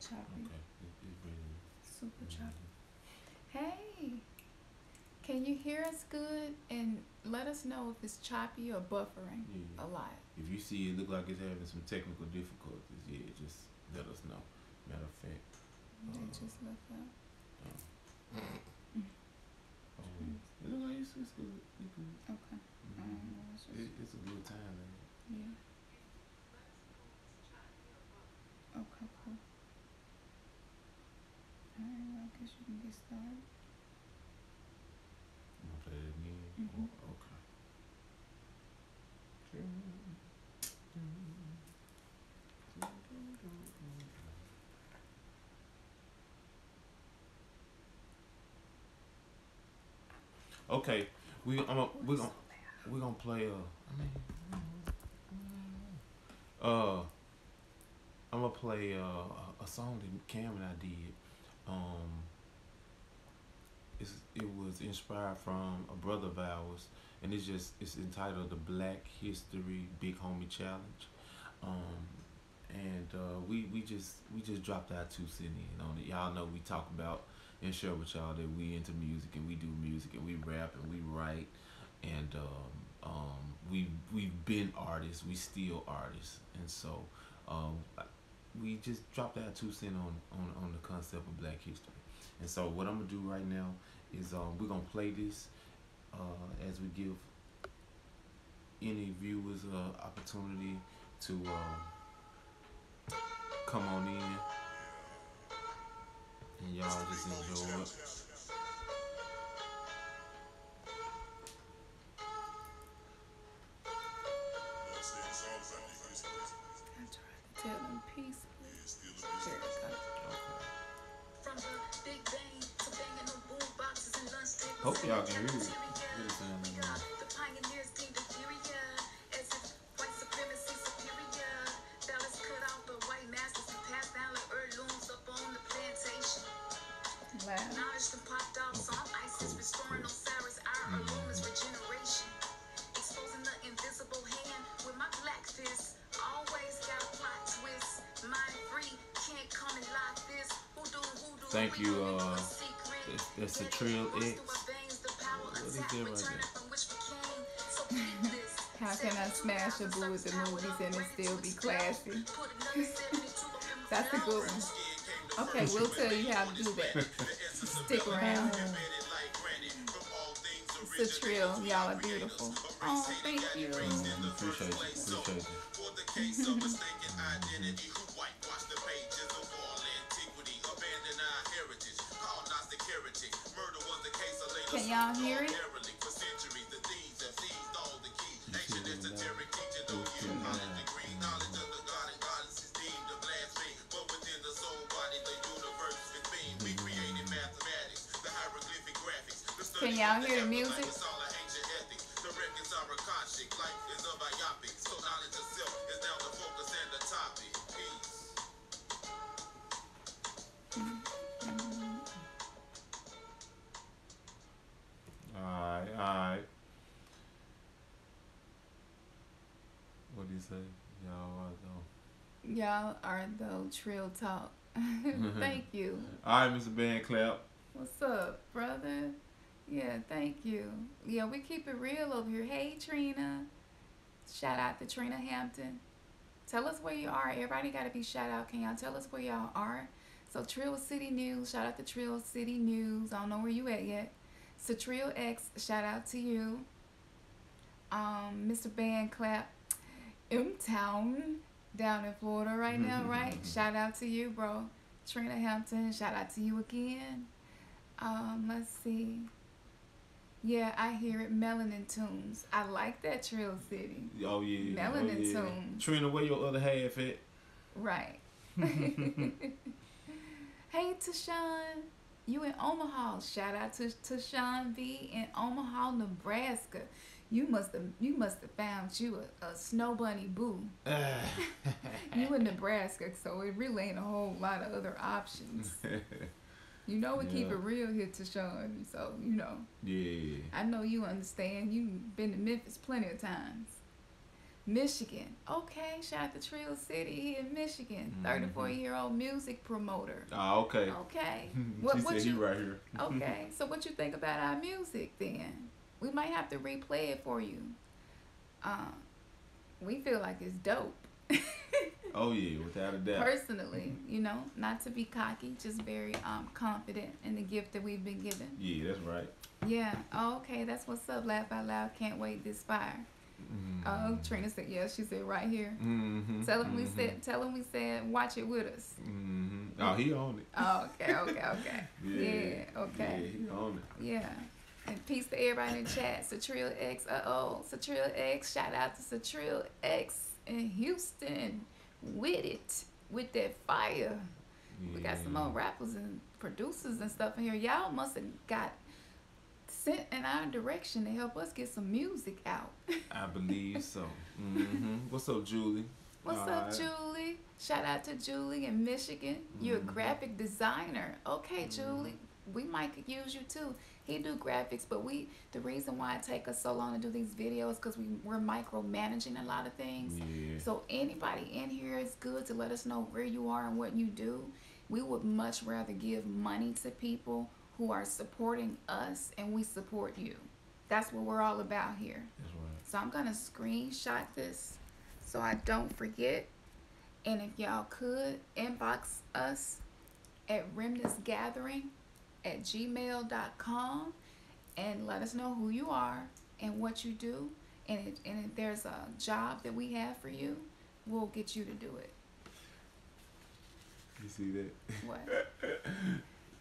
choppy. Okay, it's really. Super choppy. Mm-hmm. Hey, can you hear us good? And let us know if it's choppy or buffering Yeah. a lot. If you see it look like it's having some technical difficulties, yeah, just let us know. Matter of fact, They uh, just left out. uh, Mm. oh, it look like it's good. It's good. Okay. I don't Mm-hmm. know. It's just It's a good time, man. yeah. Okay, cool. Alright, well, I guess you can get started. I'm gonna play it again. Mm-hmm. Oh, okay. Okay, Oh, it's so we gonna play uh I'm gonna play a song that Cam and I did. Um, it was inspired from a brother of ours, and it's entitled the Black History Big Homie Challenge. Um, and we just dropped our 2 cents in on it. Y'all know we talk about and share with y'all that we into music and we do music and we rap and we write and we've been artists, we still artists, and so um, we just dropped our 2 cents on the concept of Black history. And so what I'm gonna do right now is we're gonna play this as we give any viewers an opportunity to come on in and y'all just enjoy it. I tried to tell them peacefully. There we go. Okay. From the big bang to banging on boom boxes and lunch tables Hope in y'all the can hear it. cafeteria. Really sound We like are the pioneers deemed inferior, as if white supremacy superior. Fellas cut out the white masters and passed down the heirlooms up on the plantation. Loud. Knowledge done popped off, so I'm ISIS cool, restoring cool. Osiris, our illuminous regeneration. Exposing the invisible hand with my black fist. Always got a plot twist. Mind free, can't come and lock this. Hoodoo, Thank we you. gon' know the secret. That's a Let it trill course X. through our veins, the power What is attack, that right returning there? from which we came. So keep this. How can I smash a boo with the movies and it still be classy? Put another 72 up in my That's a flow. good one. Okay, we'll tell you how to do that. Stick around. It's a trill. Y'all are beautiful. Oh, thank you. Appreciate you. Appreciate you. Can y'all hear it? Can y'all hear the music? Alright, alright. What do you say? Y'all want Y'all are the trill talk. to Thank you. Alright, Mr. Band Clap. What's up, brother? Yeah, thank you. Yeah, we keep it real over here. Hey, Trina. Shout out to Trina Hampton. Tell us where you are. Everybody got to be shout out. Can y'all tell us where y'all are? So, Trill City News. Shout out to Trill City News. I don't know where you at yet. So, Trill X. Shout out to you. Mr. Band Clap. M-Town down in Florida right now, right? Shout out to you, bro. Trina Hampton. Shout out to you again. Let's see. Yeah, I hear it. Melanin Tunes. I like that Trill City. Oh yeah. Melanin oh, yeah. Tunes. Trina, where your other half at? Right. Hey, Tashawn. You in Omaha. Shout out to Tashawn V in Omaha, Nebraska. You must have found you a snow bunny boo. You in Nebraska, so it really ain't a whole lot of other options. You know we keep Yeah. it real here, Tashawn. So you know. Yeah. I know you understand. You've been to Memphis plenty of times. Michigan. Okay, shout out to Trill City here in Michigan. 34-year-old music promoter. Oh, okay. Okay. She said he right here. Okay, so what you think about our music then? We might have to replay it for you. We feel like it's dope. Oh yeah, without a doubt. Personally, you know, not to be cocky, just very confident in the gift that we've been given. Yeah, that's right. Yeah. Oh, okay, that's what's up. Laugh out loud. Can't wait this fire. Oh, Trina said, yeah. She said right here. Tell him we said. Tell him we said. Watch it with us. Oh, he on it. Oh, okay. Yeah. Yeah. Okay. Yeah, he on it. Yeah. And peace to everybody in the chat. Satrill X. Satrill X. Shout out to Satrill X in Houston. With it. With that fire. Yeah. We got some more rappers and producers and stuff in here. Y'all must have got sent in our direction to help us get some music out. I believe so. What's up, Julie? What's All up, right. Julie? Shout out to Julie in Michigan. You're a graphic designer. Okay, Julie. We might could use you too. He do graphics, but the reason why it take us so long to do these videos because we're micromanaging a lot of things. Yeah. So anybody in here is good to let us know where you are and what you do. We would much rather give money to people who are supporting us and we support you. That's what we're all about here. That's right. So I'm gonna screenshot this so I don't forget. And if y'all could inbox us at remnantsgathering@gmail.com and let us know who you are and what you do. And if there's a job that we have for you, we'll get you to do it. You see that? What?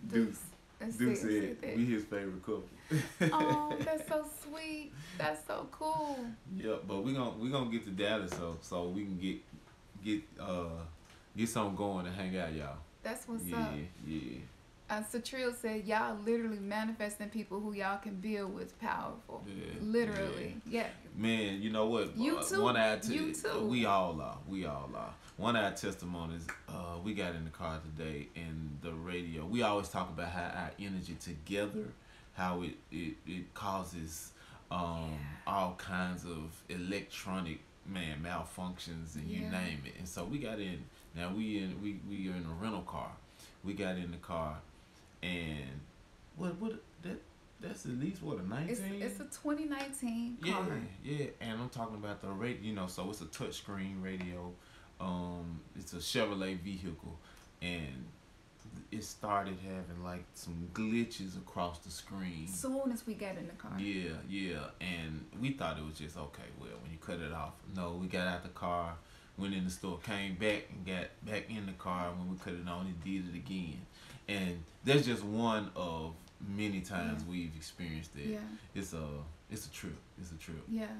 Deuce. Let's Duke see said that. we his favorite couple. Oh, that's so sweet. That's so cool. Yeah, but we gonna get to Dallas so we can get something going and hang out, y'all. That's what's Yeah, up. yeah. Satrill said, y'all literally manifesting people who y'all can build with powerful. Yeah, Literally. Yeah. Man, you know what? You too. One of our You too. We all are. One of our testimonies, we got in the car today and the radio. We always talk about how our energy together, how it causes all kinds of electronic malfunctions and you Yeah. name it. And so we got in. Now we are in a rental car. We got in the car, and that's at least what, a 19. It's a 2019 car. Yeah, and I'm talking about the radio. So it's a touchscreen radio. It's a Chevrolet vehicle, and it started having like some glitches across the screen. Soon as we got in the car. Yeah, and we thought it was just okay. Well, when you cut it off, no, we got out the car, went in the store, came back and got back in the car. When we cut it on, it did it again, and that's just one of many times we've experienced it. Yeah. It's a trip. It's a trip. Yeah.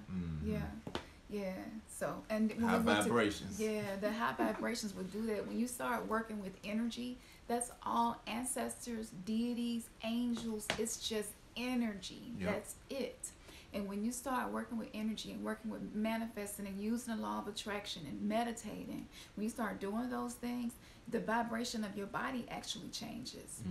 Yeah. So, and when High we went vibrations. the high vibrations would do that. When you start working with energy, that's all ancestors, deities, angels. It's just energy. Yep. That's it. And when you start working with energy and working with manifesting and using the law of attraction and meditating, when you start doing those things, the vibration of your body actually changes.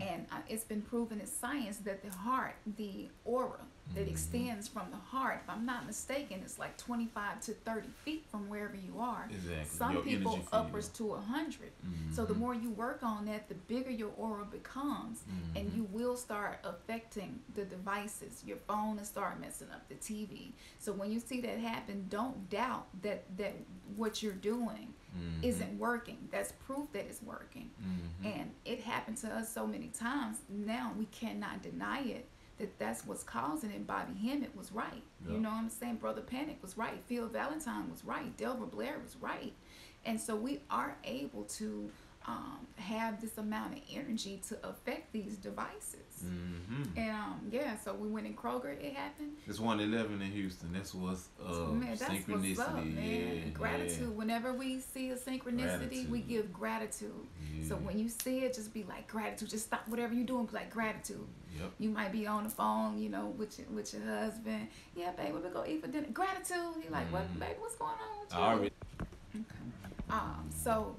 And it's been proven in science that the heart, the aura that extends from the heart, if I'm not mistaken, it's like 25 to 30 feet from wherever you are. Exactly. Some Your people energy upwards field. to 100. So the more you work on that, the bigger your aura becomes, and you will start affecting the devices. Your phone will start messing up, the TV. So when you see that happen, don't doubt that what you're doing isn't working. That's proof that it's working. And it happened to us so many times. Now we cannot deny it. That's what's causing it. Bobby Hemmett was right. Yeah. You know what I'm saying? Brother Panic was right. Phil Valentine was right. Delbert Blair was right. And so we are able to have this amount of energy to affect these devices. And so we went in Kroger. It happened. It's 111 in Houston. That's what's Man, that's synchronicity. what's up, man. Yeah, Gratitude. yeah. Whenever we see a synchronicity, we Gratitude. give gratitude. So Yeah. when you see it, just be like gratitude. Just stop whatever you're doing. Be like gratitude. Yep. You might be on the phone, you know, with your husband. Yeah, babe, we're gonna eat for dinner. Gratitude. He like, what, babe? What's going on with you? I already. So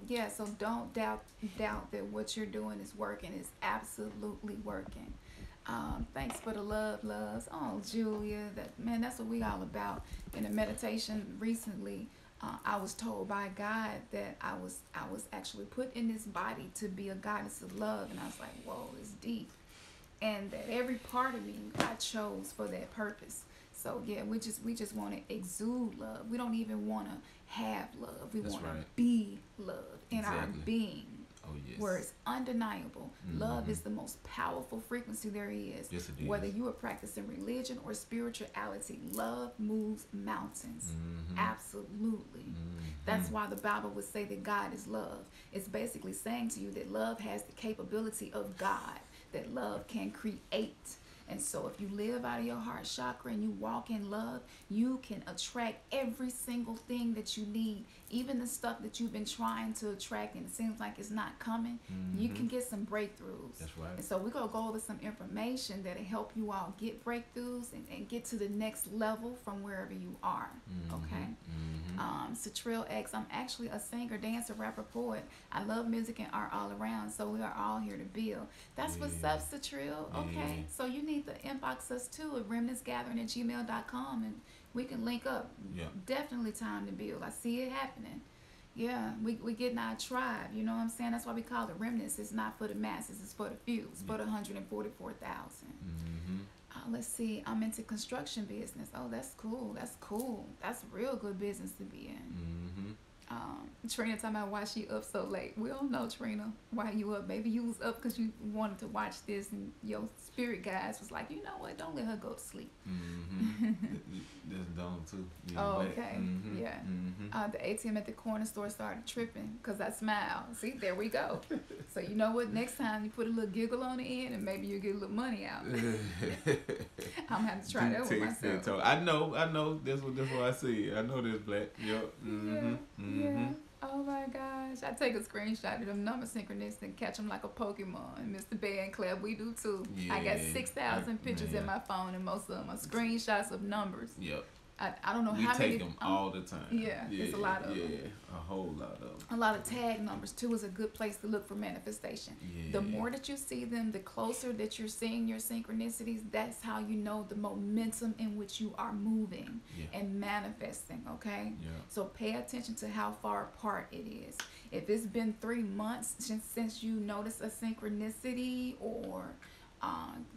don't doubt that what you're doing is working. It's absolutely working. Thanks for the love, loves. Oh, Julia, that man, that's what we all about. In a meditation recently, I was told by God that I was actually put in this body to be a goddess of love, and I was like, whoa, it's deep, and that every part of me I chose for that purpose. So yeah, we just want to exude love. We don't even want to have love. We That's want to right. be love in our Exactly. being, Oh yes. where it's undeniable. Love Mm-hmm. is the most powerful frequency there is. Yes, it is. Whether you are practicing religion or spirituality, love moves mountains. Mm-hmm. Absolutely. Mm-hmm. That's why the Bible would say that God is love. It's basically saying to you that love has the capability of God, that love can create. And so if you live out of your heart chakra and you walk in love, you can attract every single thing that you need, even the stuff that you've been trying to attract and it seems like it's not coming. You Mm-hmm. can get some breakthroughs. That's right. And so we're going to go over some information that'll help you all get breakthroughs and get to the next level from wherever you are. Okay? Satrill X, I'm actually a singer, dancer, rapper, poet. I love music and art all around, so we are all here to build. That's what's Yeah. up, Satrill. Okay, Yeah. so you need to inbox us too at remnantsgathering@gmail.com and we can link up. Yeah. Definitely time to build. I see it happening. Yeah, we getting our tribe. You know what I'm saying? That's why we call it remnants. It's not for the masses. It's for the few. It's for the 144,000. Mm-hmm. Let's see. I'm into construction business. Oh, that's cool. That's cool. That's real good business to be in. Mm-hmm. Trina talking about why she up so late. We don't know, Trina, why you up. Maybe you was up because you wanted to watch this and your spirit guides was like, you know what, don't let her go to sleep. Mm-hmm. That's Donna too. Yeah, Oh, but- okay. Mm-hmm. Yeah. Mm-hmm. The ATM at the corner store started tripping because I smiled. See, there we go. So you know what, next time you put a little giggle on the end and maybe you'll get a little money out. I'm gonna have to try that with myself. I know. That's what I see. I know this, Black. Yep. Mm-hmm. Yeah. Oh my gosh. I take a screenshot of them number synchronous and catch them like a Pokemon. Mr. Bear and Claire, we do too. I got Yeah. 6,000 pictures in my phone and most of them are screenshots of numbers. Yep. I don't know We how many. take them all the time. Yeah, it's a lot of them. Yeah, a whole lot of them. A lot of tag numbers too is a good place to look for manifestation. Yeah. The more that you see them, the closer that you're seeing your synchronicities, that's how you know the momentum in which you are moving Yeah. and manifesting, okay? Yeah. So pay attention to how far apart it is. If it's been 3 months since you noticed a synchronicity or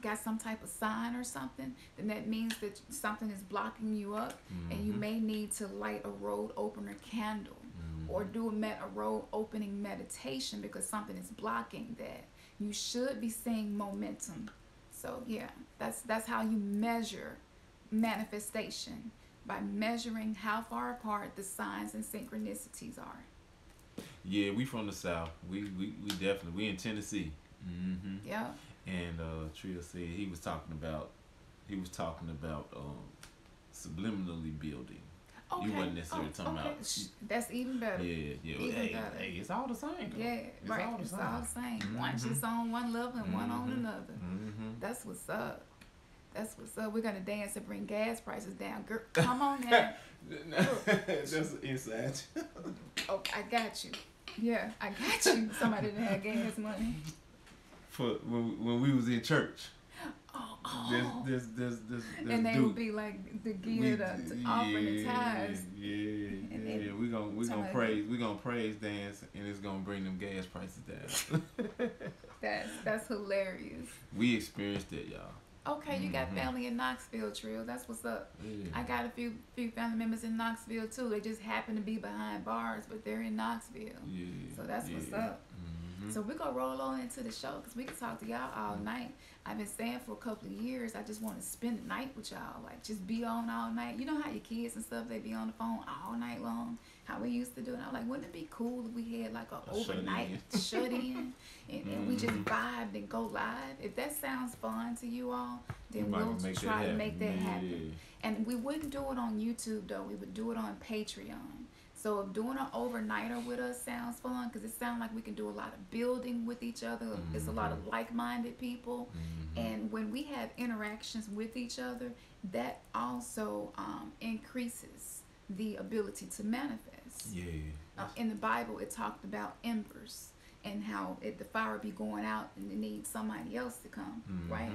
got some type of sign or something, then that means that something is blocking you up, and you may need to light a road opener candle or do a road opening meditation because something is blocking that. You should be seeing momentum. So yeah, that's how you measure manifestation, by measuring how far apart the signs and synchronicities are. Yeah, we from the South. We definitely we in Tennessee. Mm-hmm. Yeah. And Tria said he was talking about subliminally building. Okay. You wasn't necessarily talking okay. about. That's even better. Yeah. Even Hey, better. hey, it's all the same. Though. Yeah, It's right. all the It's same. all the same. One just on one level and one on another. Mm-hmm. That's what's up. That's what's up. We're gonna dance and bring gas prices down. Girl, come on now. That's inside. Oh, I got you. Yeah, I got you. Somebody didn't have gas money. For when we was in church. Oh. This And they dude. would be like the gear to offering the tithes. Yeah. We gonna somebody- praise dance, and it's gonna bring them gas prices down. That's hilarious. We experienced it, y'all. Okay, you got family in Knoxville, Trill. That's what's up. Yeah. I got a few family members in Knoxville too. They just happen to be behind bars, but they're in Knoxville. Yeah. So that's what's up. Mm-hmm. So we're going to roll on into the show because we can talk to y'all all night. I've been saying for a couple of years, I just want to spend the night with y'all. Like, just be on all night. You know how your kids and stuff, they be on the phone all night long? How we used to do it. I'm like, wouldn't it be cool if we had like a overnight shut-in and we just vibed and go live? If that sounds fun to you all, then we'll try to make that happen. And we wouldn't do it on YouTube, though. We would do it on Patreon. So if doing an overnighter with us sounds fun, because it sounds like we can do a lot of building with each other. It's a lot of like-minded people. And when we have interactions with each other, that also increases the ability to manifest. Yeah. In the Bible, it talked about embers. and how the fire be going out and it needs somebody else to come, right?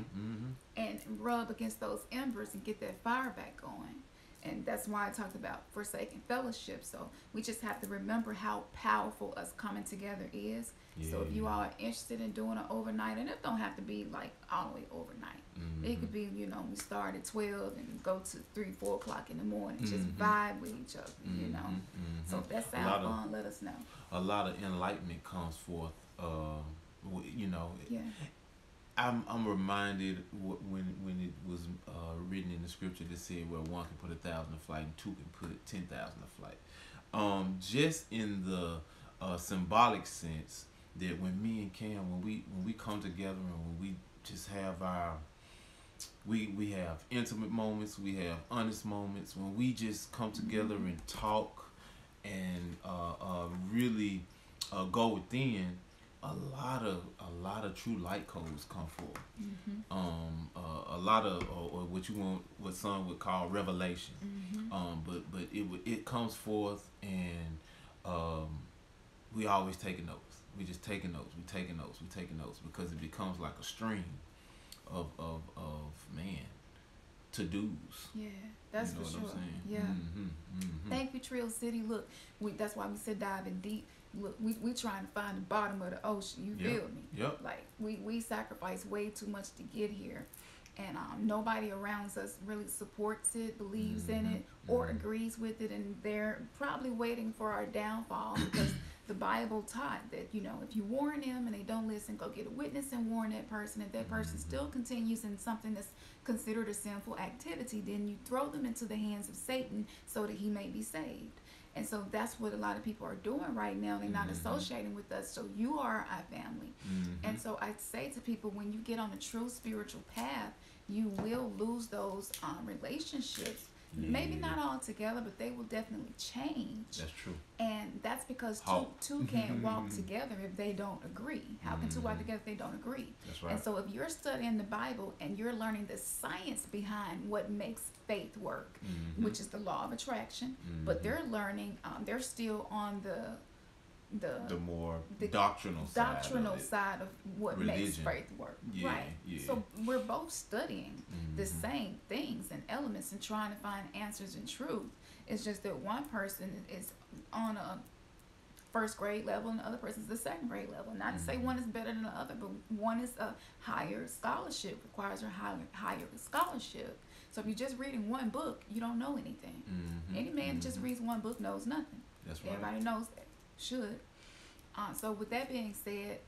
And rub against those embers and get that fire back going. And that's why I talked about forsaking fellowship. So we just have to remember how powerful us coming together is. Yeah. So if you all are interested in doing an overnight, and it don't have to be like all the way overnight. It could be, we start at 12 and go to 3, 4 o'clock in the morning. Just vibe with each other, So if that sounds fun, let us know. A lot of enlightenment comes forth, Yeah. I'm reminded when it was written in the scripture that said, well, one can put 1,000 to flight and two can put 10,000 to flight. Just in the symbolic sense that when me and Cam, when we come together and when we just have we have intimate moments, we have honest moments, when we just come together and talk and really go within, a lot of true light codes come forth. A lot of or what some would call revelation. But it comes forth, and we always taking notes. We just taking notes. We taking notes because it becomes like a stream of man to do's. Yeah, that's for sure. What I'm saying? Yeah. Thank you, Trill City. Look, that's why we said diving deep. Look, we trying to find the bottom of the ocean. You feel me? Yep. Like we sacrifice way too much to get here, and nobody around us really supports it, believes in it, or agrees with it, and they're probably waiting for our downfall because the Bible taught that if you warn them and they don't listen, go get a witness and warn that person. If that person still continues in something that's considered a sinful activity, then you throw them into the hands of Satan so that he may be saved. And so that's what a lot of people are doing right now. They're not associating with us. So you are our family. And so I say to people, when you get on a true spiritual path, you will lose those relationships. Maybe not all together, but they will definitely change. That's true. And that's because two can't walk together if they don't agree. How can two walk together if they don't agree? That's right. And so if you're studying the Bible and you're learning the science behind what makes faith work, which is the law of attraction, but they're learning, they're still on the more doctrinal side of what makes faith work. Right. So we're both studying the same things and elements and trying to find answers and truth. It's just that one person is on a first grade level and the other person is the second grade level. Not to say one is better than the other, but one is a higher scholarship, requires a higher scholarship. So if you're just reading one book, you don't know anything. Any man that just reads one book knows nothing. That's right. Everybody knows that. Should. So with that being said,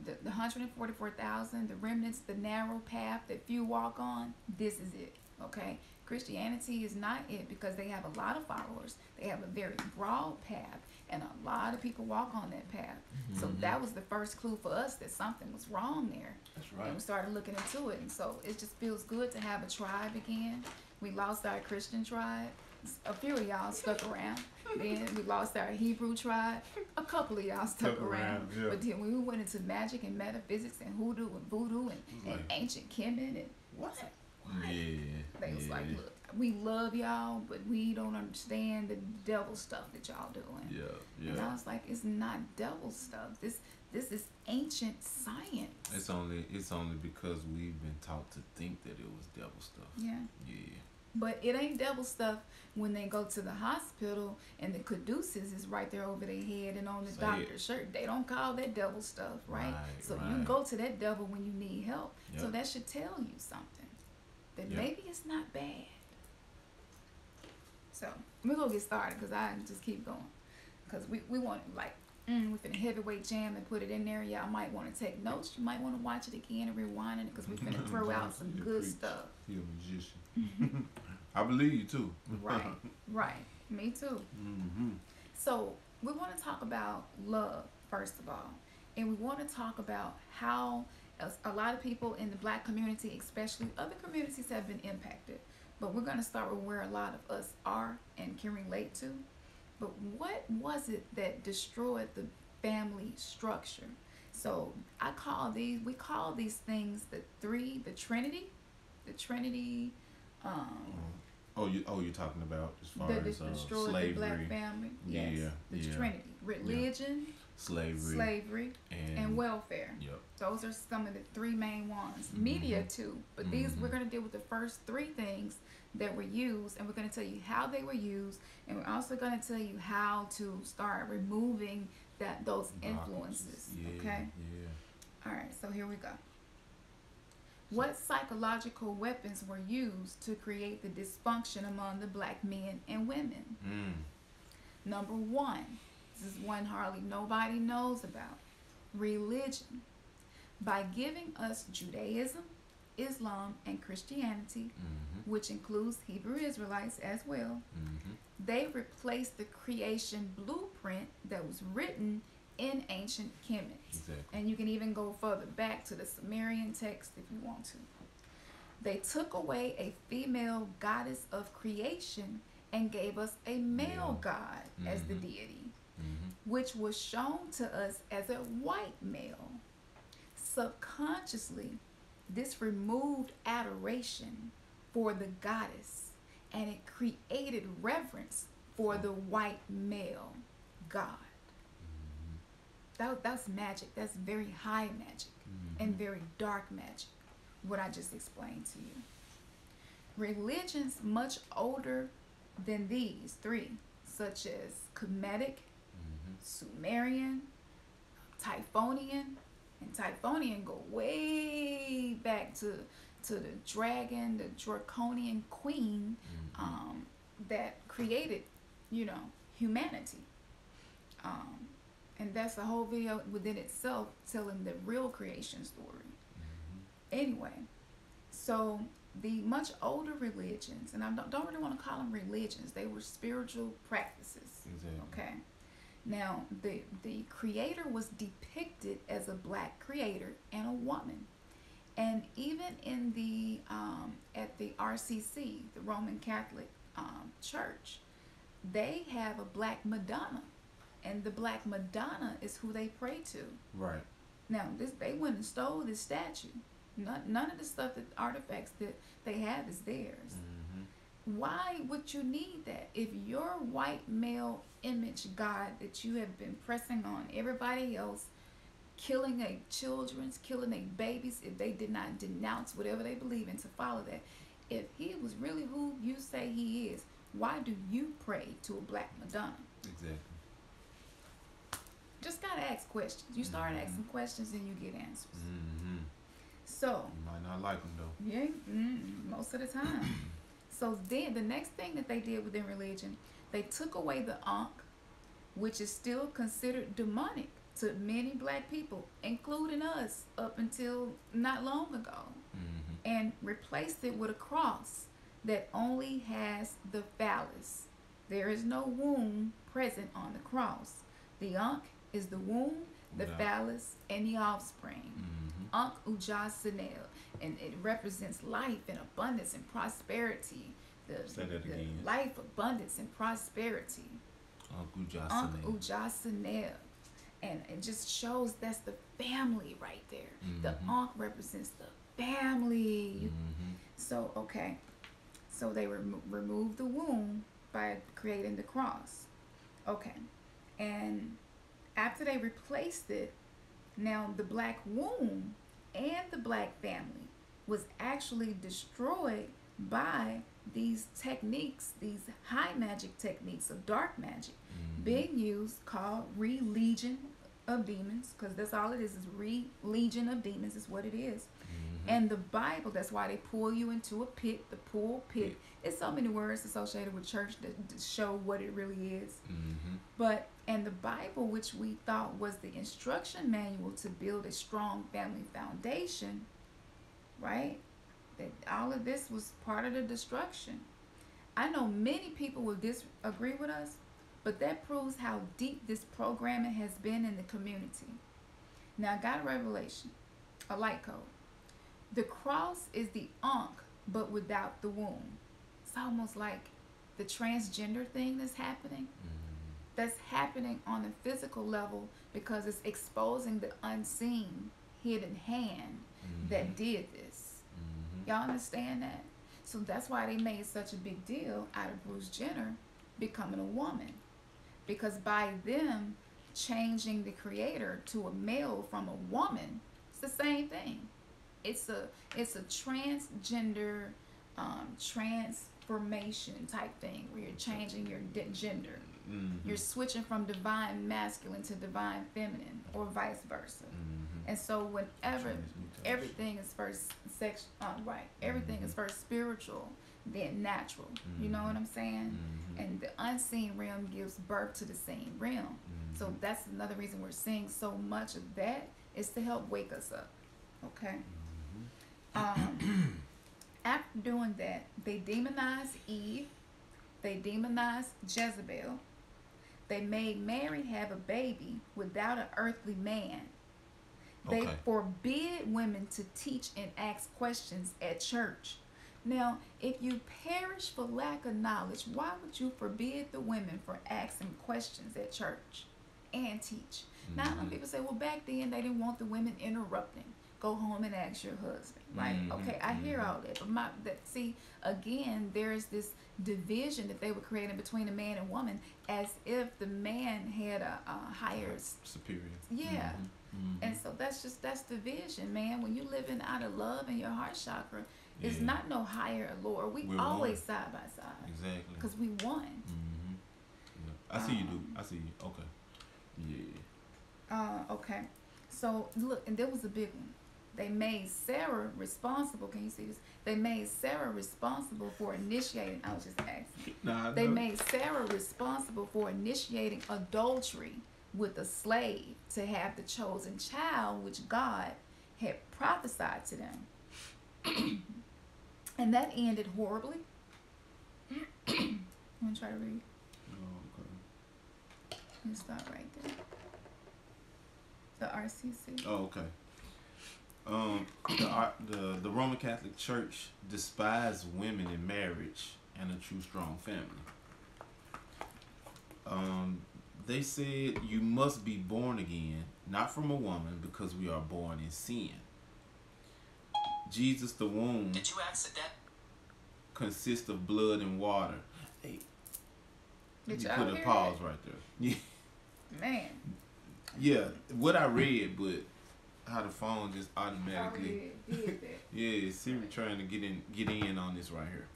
the 144,000, the remnants, the narrow path that few walk on, this is it. Okay? Christianity is not it because they have a lot of followers. They have a very broad path, and a lot of people walk on that path. So that was the first clue for us that something was wrong there. That's right. And we started looking into it, and so it just feels good to have a tribe again. We lost our Christian tribe. A few of y'all stuck around. Then we lost our Hebrew tribe. A couple of y'all stuck around. But then when we went into magic and metaphysics and hoodoo and voodoo and ancient Kemet and what? Yeah. They was like, look, we love y'all, but we don't understand the devil stuff that y'all doing. Yeah. And I was like, it's not devil stuff. This is ancient science. It's only because we've been taught to think that it was devil stuff. Yeah. Yeah. But it ain't devil stuff when they go to the hospital and the caduceus is right there over their head and on the doctor's shirt. They don't call that devil stuff, right? So you go to that devil when you need help. Yep. So that should tell you something. That maybe it's not bad. So we're going to get started because I just keep going. Because we want like, we're finna heavyweight jam and put it in there. Y'all might want to take notes. You might want to watch it again and rewind it because we're finna throw out some good stuff. You're a magician. I believe you too. Right. Me too. So we want to talk about love first of all, and we want to talk about how a lot of people in the Black community, especially other communities, have been impacted. But we're going to start with where a lot of us are and can relate to. But what was it that destroyed the family structure? So we call these things the Trinity. The Trinity. You're talking about as far as destroyed slavery, the Black family. Yes. The Trinity. Religion, slavery, and and welfare. yep. Those are some of the three main ones. Media Mhm. too, but these we're Mhm. going to deal with the first three things that were used, and we're going to tell you how they were used, and we're also going to tell you how to start removing those Blockages. influences. Yeah. Okay. Yeah. All right. So here we go. So. What psychological weapons were used to create the dysfunction among the black men and women? Mm. Number one, this is one hardly nobody knows about, religion. By giving us Judaism, Islam, and Christianity, Mhm. which includes Hebrew Israelites as well, Mhm. they replaced the creation blueprint that was written in ancient Kemet. Exactly. And you can even go further back to the Sumerian text if you want to. They took away a female goddess of creation and gave us a male Male. god as the Mhm. deity, Mhm. which was shown to us as a white male. Subconsciously, this removed adoration for the goddess and it created reverence for the white male god. Mhm. That's magic. That's very high magic and Mhm. very dark magic, what I just explained to you. Religions much older than these three, such as Kemetic, Mhm. Sumerian, Typhonian, and Typhonian go way back to the dragon, the draconian queen, Mhm. that created, humanity. Um, and that's a whole video within itself telling the real creation story. Mhm. Anyway, so the much older religions, and I don't really want to call them religions, they were spiritual practices. Exactly. Okay. Now, the creator was depicted as a black creator and a woman. And even in the at the RCC, the Roman Catholic Church, they have a black Madonna, and the black Madonna is who they pray to. Right. Now, they went and stole this statue. None of the stuff, that artifacts that they have is theirs. Mhm. Why would you need that if your white male image God that you have been pressing on everybody else, killing their children, killing their babies if they did not denounce whatever they believe in to follow that? If he was really who you say he is, why do you pray to a black Madonna? Exactly. Just gotta ask questions. You start Mhm. asking questions and you get answers. Mhm. So, You might not like them though. yeah, most of the time. So then the next thing that they did within religion, they took away the Ankh, which is still considered demonic to many black people, including us up until not long ago, Mhm. and replaced it with a cross that only has the phallus. There is no womb present on the cross. The Ankh is the womb, the Without. phallus, and the offspring. Mhm. Ankh Ujasanel, and it represents life and abundance and prosperity. Say that The again. life, abundance, and prosperity. Uncle Ankh Jocelyn. Ujasanel. And it just shows that's the family right there. The Mhm. Ankh represents the family. Mhm. So, okay. So they removed the womb by creating the cross. Okay. And after they replaced it, now the black womb and the black family was actually destroyed by these techniques, these high magic techniques of dark magic Mhm. being used, called religion of demons, because that's all it is religion of demons is what it is. Mhm. And the Bible, that's why they pull you into a pit, the pulpit. It's so many words associated with church that show what it really is. Mhm. But, and the Bible, which we thought was the instruction manual to build a strong family foundation, right? That all of this was part of the destruction. I know many people will disagree with us, but that proves how deep this programming has been in the community. Now, I got a revelation, a light code. The cross is the Ankh, but without the womb. It's almost like the transgender thing that's happening. Mhm. That's happening on a physical level because it's exposing the unseen, hidden hand that Mhm. did this. Mhm. Y'all understand that? So that's why they made such a big deal out of Bruce Jenner becoming a woman. Because by them changing the creator to a male from a woman, it's the same thing. It's a transgender transformation type thing where you're changing your gender. You're switching from divine masculine to divine feminine, or vice versa. And so whenever everything is first sex, right? Everything is first spiritual, then natural. You know what I'm saying? And the unseen realm gives birth to the seen realm. So that's another reason we're seeing so much of that, is to help wake us up. Okay. After doing that, they demonized Eve. They demonized Jezebel. They made Mary have a baby without an earthly man. They forbid women to teach and ask questions at church. Now, if you perish for lack of knowledge, why would you forbid the women for asking questions at church and teach? Now, some people say, well, back then they didn't want the women interrupting. Go home and ask your husband. Right? Okay, I hear all that. But see, again, there's this division that they were creating between a man and woman, as if the man had a higher superior. Yeah. And so that's division, man. When you living out of love in your heart chakra, it's not no higher or lower. We're always one. Side by side. Exactly. Because we won. Yeah. I see you, dude. I see you. Okay. Yeah. Okay. So look, and there was a big one. They made Sarah responsible. Can you see this? They made Sarah responsible for initiating. I was just asking. They made Sarah responsible for initiating adultery with a slave to have the chosen child, which God had prophesied to them. And that ended horribly. I'm going to try to read. Okay. Let's start right there. The RCC. Oh, okay. The Roman Catholic Church despised women in marriage and a true strong family. They said you must be born again, not from a woman, because we are born in sin. Jesus, the womb, Did you accident? consists of blood and water. Hey, Did you y'all put a hear pause that? right there. Yeah. Man. Yeah, what I read, but how the phone just automatically. Did that. Yeah, Siri trying to get in on this right here.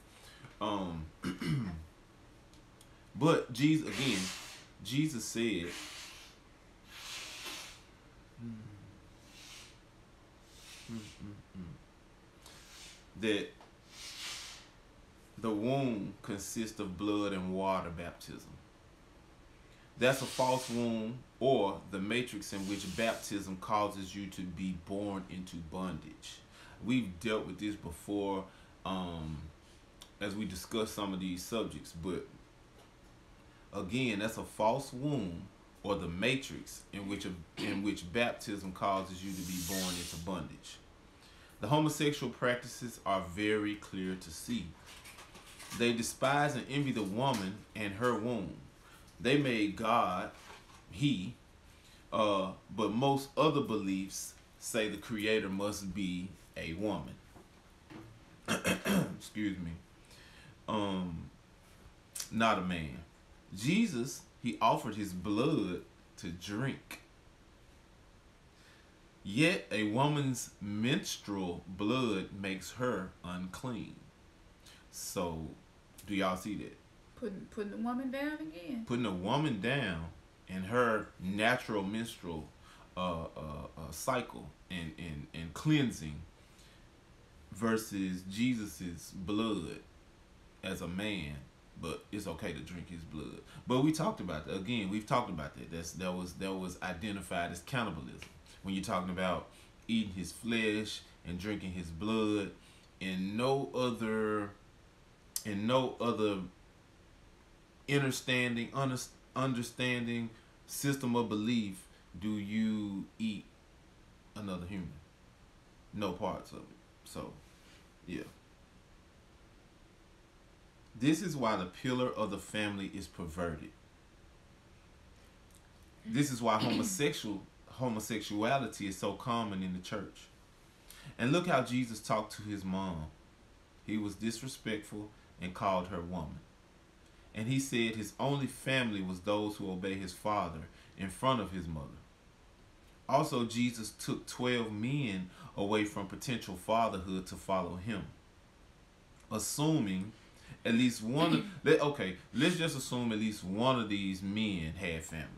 But Jesus said, that the womb consists of blood and water baptism. That's a false womb, or the matrix in which baptism causes you to be born into bondage. We've dealt with this before as we discuss some of these subjects, but again, that's a false womb, or the matrix in which baptism causes you to be born into bondage. The homosexual practices are very clear to see. They despise and envy the woman and her womb. They made God, but most other beliefs say the creator must be a woman. Excuse me. Not a man. Jesus, he offered his blood to drink. Yet a woman's menstrual blood makes her unclean. So, do y'all see that? Putting the woman down again. Putting a woman down in her natural menstrual cycle and cleansing versus Jesus's blood as a man, but it's okay to drink his blood. But we talked about that. Again, we've talked about that. That was identified as cannibalism. When you're talking about eating his flesh and drinking his blood, in no other understanding system of belief do you eat another human. No parts of it. So, yeah. This is why the pillar of the family is perverted. This is why homosexuality is so common in the church. And look how Jesus talked to his mom. He was disrespectful and called her woman. And he said his only family was those who obey his father in front of his mother. Also, Jesus took 12 men away from potential fatherhood to follow him, assuming at least one of okay, let's just assume at least one of these men had families.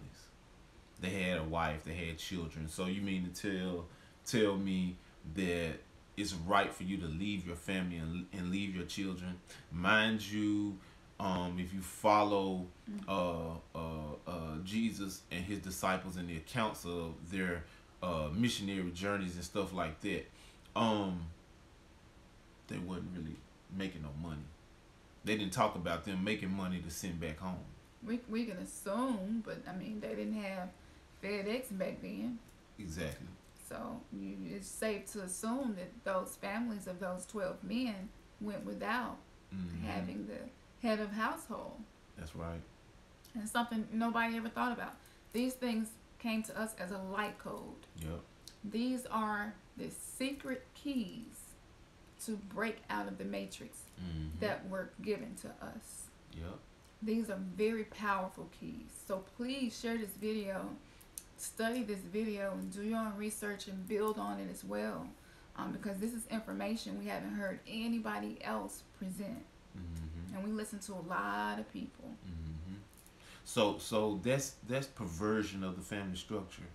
They had a wife, they had children. So you mean to tell me that it's right for you to leave your family and leave your children? Mind you, if you follow Jesus and his disciples and the accounts of their missionary journeys and stuff like that, they wasn't really making no money. They didn't talk about them making money to send back home. We can assume, but I mean they didn't have FedEx back then. Exactly. So it's safe to assume that those families of those 12 men went without having the head of household. That's right. And something nobody ever thought about. These things came to us as a light code. Yep. These are the secret keys to break out of the matrix that were given to us. Yep. These are very powerful keys. So please share this video, study this video, and do your own research and build on it as well. Because this is information we haven't heard anybody else present. And we listen to a lot of people. So that's perversion of the family structure.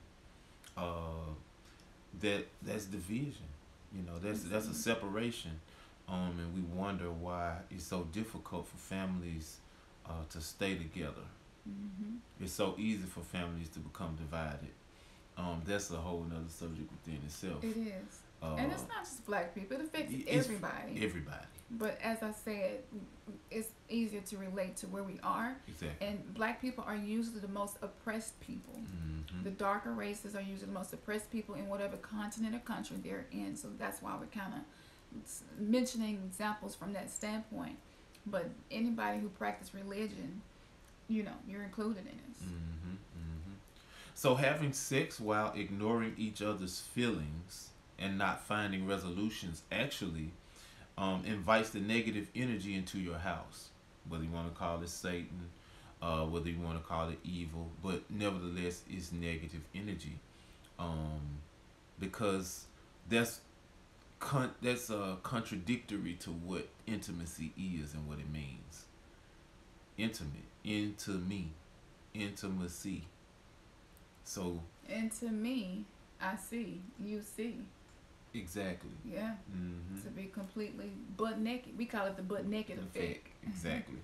That's division. You know, that's a separation. And we wonder why it's so difficult for families to stay together. It's so easy for families to become divided. That's a whole nother subject within itself. It is. And it's not just black people. It affects everybody. Everybody. But as I said, it's easier to relate to where we are. Exactly. And black people are usually the most oppressed people. The darker races are usually the most oppressed people in whatever continent or country they're in. So that's why we're kind of mentioning examples from that standpoint. But anybody who practices religion, you know, you're included in this. So having sex while ignoring each other's feelings and not finding resolutions actually invites the negative energy into your house. Whether you want to call it Satan, whether you want to call it evil, but nevertheless it's negative energy, because that's contradictory to what intimacy is and what it means. Intimacy. So. And to me, I see, you see. Exactly. Yeah. To be completely butt naked. We call it the butt naked effect. Exactly.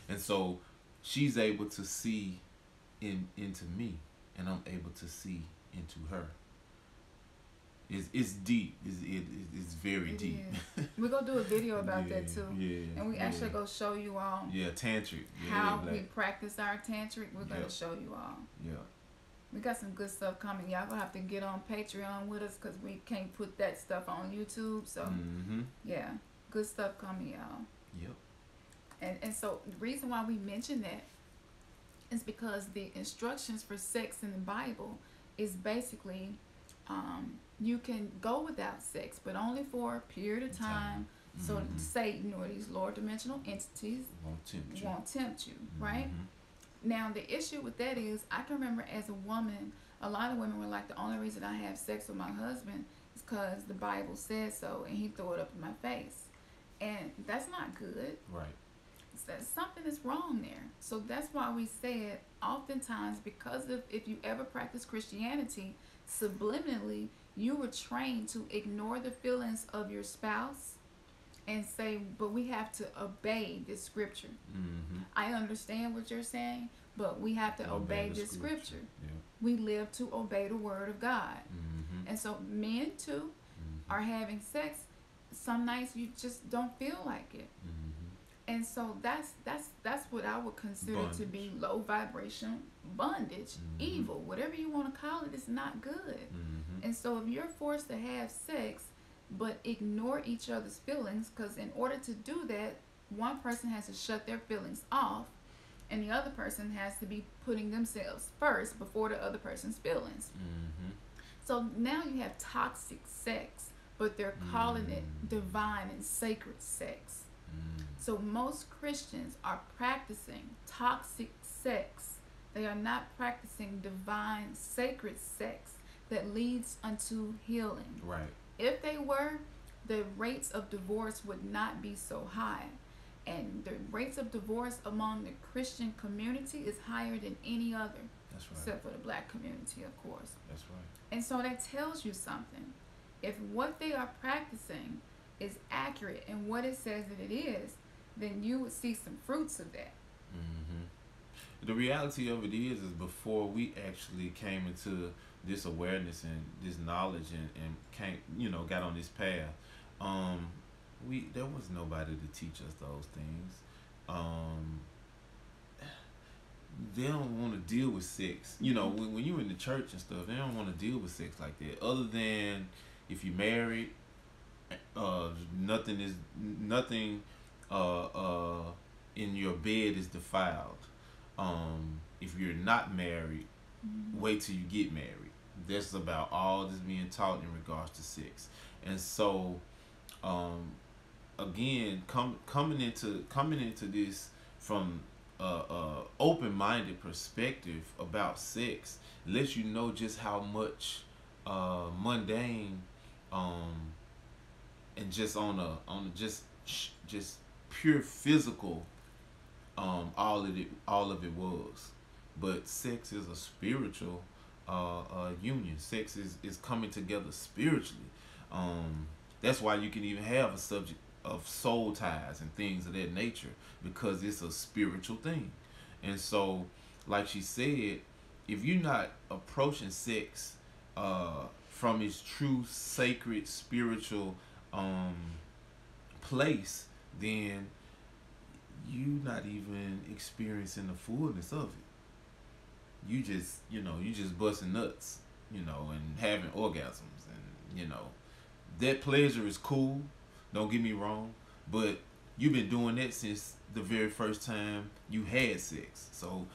And so she's able to see into me, and I'm able to see into her. It's deep. It's very deep. We're going to do a video about that too. Yeah. And we actually go show you all. Yeah, tantric. How we practice our tantric. We're going to show you all. Yeah. We got some good stuff coming. Y'all gonna have to get on Patreon with us because we can't put that stuff on YouTube. So, yeah, good stuff coming, y'all. Yep. And so the reason why we mention that is because the instructions for sex in the Bible is basically you can go without sex, but only for a period of time. So Satan or these lower dimensional entities won't tempt you, right? Now, the issue with that is, I can remember as a woman, a lot of women were like, the only reason I have sex with my husband is because the Bible says so, and he threw it up in my face. And that's not good. Right. So something is wrong there. So that's why we said, oftentimes, because of, if you ever practice Christianity, subliminally, you were trained to ignore the feelings of your spouse and say, but we have to obey this scripture. I understand what you're saying, but we have to obey this scripture. Yeah. We live to obey the word of God. And so men too are having sex. Some nights you just don't feel like it. And so that's what I would consider bondage. To be low vibration bondage, evil, whatever you want to call it. Is not good. And so if you're forced to have sex but ignore each other's feelings, because in order to do that, one person has to shut their feelings off and the other person has to be putting themselves first before the other person's feelings. So now you have toxic sex, but they're calling it divine and sacred sex. So most Christians are practicing toxic sex They are not practicing divine, sacred sex that leads unto healing. Right. If they were, the rates of divorce would not be so high. And the rates of divorce among the Christian community is higher than any other, That's right. except for the black community, of course. That's right. And so that tells you something. If what they are practicing is accurate and what it says that it is, then you would see some fruits of that. The reality of it is before we actually came into this awareness and this knowledge and came, got on this path, there was nobody to teach us those things. They don't want to deal with sex. When you're in the church and stuff, they don't want to deal with sex like that. Other than if you're married, nothing in your bed is defiled. If you're not married, wait till you get married. That's about all that's being taught in regards to sex. And so, again, coming into this from open-minded perspective about sex lets you know just how much mundane and just on just pure physical all of it was. But sex is a spiritual union. Sex is coming together spiritually. That's why you can even have a subject of soul ties and things of that nature, because it's a spiritual thing. And so, like she said, if you're not approaching sex from its true sacred spiritual place, then you not even experiencing the fullness of it. You just busting nuts, and having orgasms, and that pleasure is cool. Don't get me wrong, but you've been doing that since the very first time you had sex. So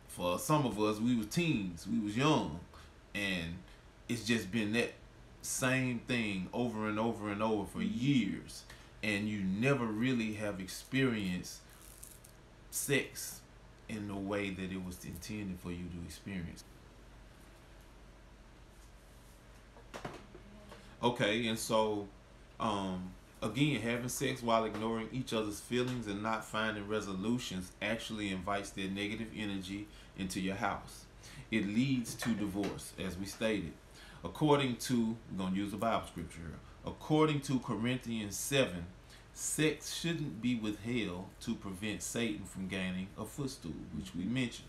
for some of us, we was teens, we was young, and it's just been that same thing over and over and over for years, and you never really have experienced sex in the way that it was intended for you to experience. Okay, and so again, having sex while ignoring each other's feelings and not finding resolutions actually invites that negative energy into your house. It leads to divorce, as we stated. We're going to use the Bible scripture here. According to Corinthians 7, sex shouldn't be withheld to prevent Satan from gaining a footstool, which we mentioned.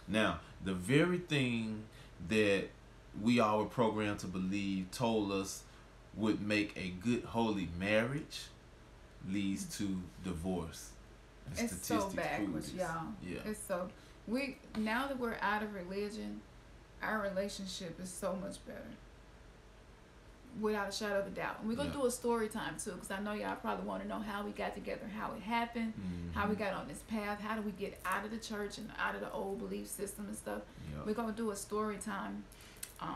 Now, the very thing that we all were programmed to believe told us would make a good holy marriage leads to divorce. And it's so backwards, y'all. Yeah. It's so now that we're out of religion, our relationship is so much better, without a shadow of a doubt. And we're gonna do a story time too, because I know y'all probably want to know how we got together, how it happened, how we got on this path, how do we get out of the church and out of the old belief system and stuff. We're gonna do a story time.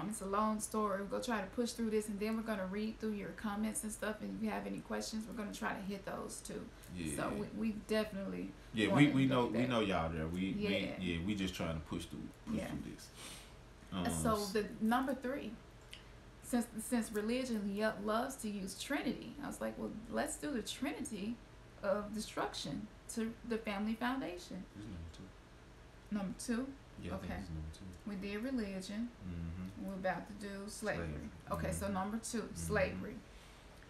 It's a long story. We're gonna try to push through this, and then we're gonna read through your comments and stuff. And if you have any questions, we're gonna try to hit those too. Yeah. So we definitely we know y'all there. We just trying to push through this. So the number 3, since religion loves to use Trinity, I was like, well, let's do the Trinity of destruction to the family foundation. Number 2. Yeah, okay. I think it's number 2. We did religion. We're about to do slavery. Okay, so number 2, slavery.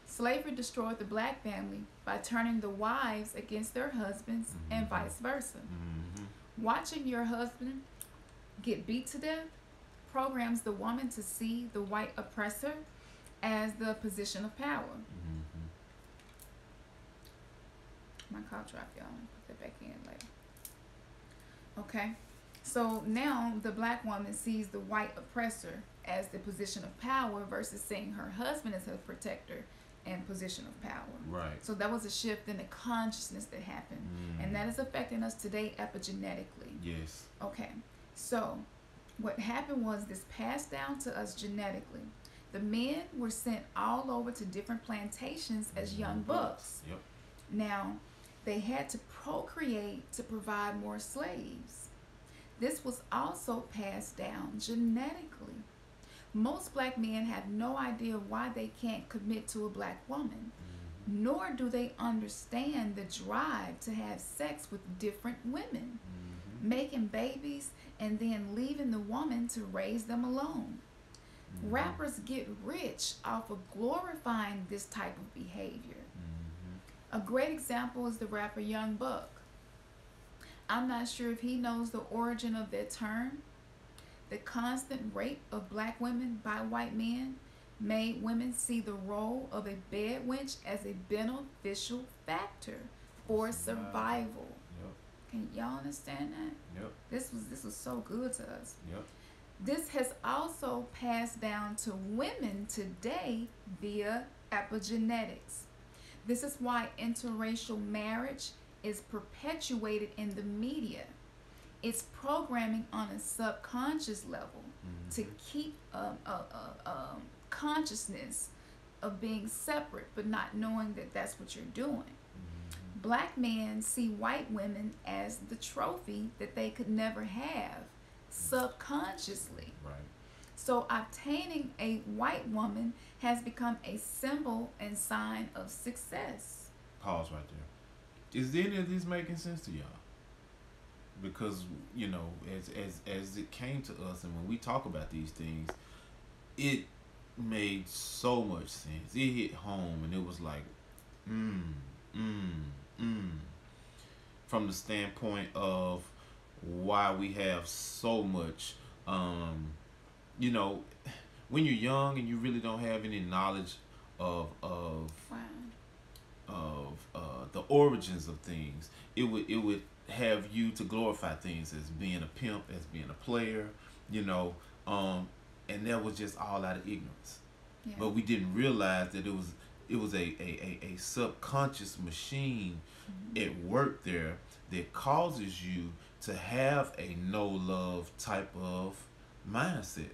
Slavery destroyed the black family by turning the wives against their husbands and vice versa. Watching your husband get beat to death programs the woman to see the white oppressor as the position of power. My car dropped, y'all. Put that back in later. Okay. So now the black woman sees the white oppressor as the position of power versus seeing her husband as her protector and position of power. Right. So that was a shift in the consciousness that happened. And that is affecting us today epigenetically. Yes. Okay. So what happened was this passed down to us genetically. The men were sent all over to different plantations as young bucks. Yep. Now, They had to procreate to provide more slaves. This was also passed down genetically. Most black men have no idea why they can't commit to a black woman, nor do they understand the drive to have sex with different women, making babies, and then leaving the woman to raise them alone. Rappers get rich off of glorifying this type of behavior. A great example is the rapper Young Buck. I'm not sure if he knows the origin of that term. The constant rape of black women by white men made women see the role of a bed wench as a beneficial factor for survival. Yep. Can y'all understand that? Yep. This was so good to us. Yep. This has also passed down to women today via epigenetics. This is why interracial marriage is perpetuated in the media. It's programming on a subconscious level to keep consciousness of being separate, but not knowing that that's what you're doing. Black men see white women as the trophy that they could never have subconsciously. Right. So obtaining a white woman has become a symbol and sign of success. Pause right there. Is any of this making sense to y'all? Because, you know, as it came to us, and when we talk about these things, it made so much sense. It hit home, and it was like, from the standpoint of why we have so much, you know, when you're young and you really don't have any knowledge of the origins of things, it would have you to glorify things as being a pimp, as being a player, you know, and that was just all out of ignorance. Yeah. But we didn't realize that it was a subconscious machine at work there that causes you to have a no love type of mindset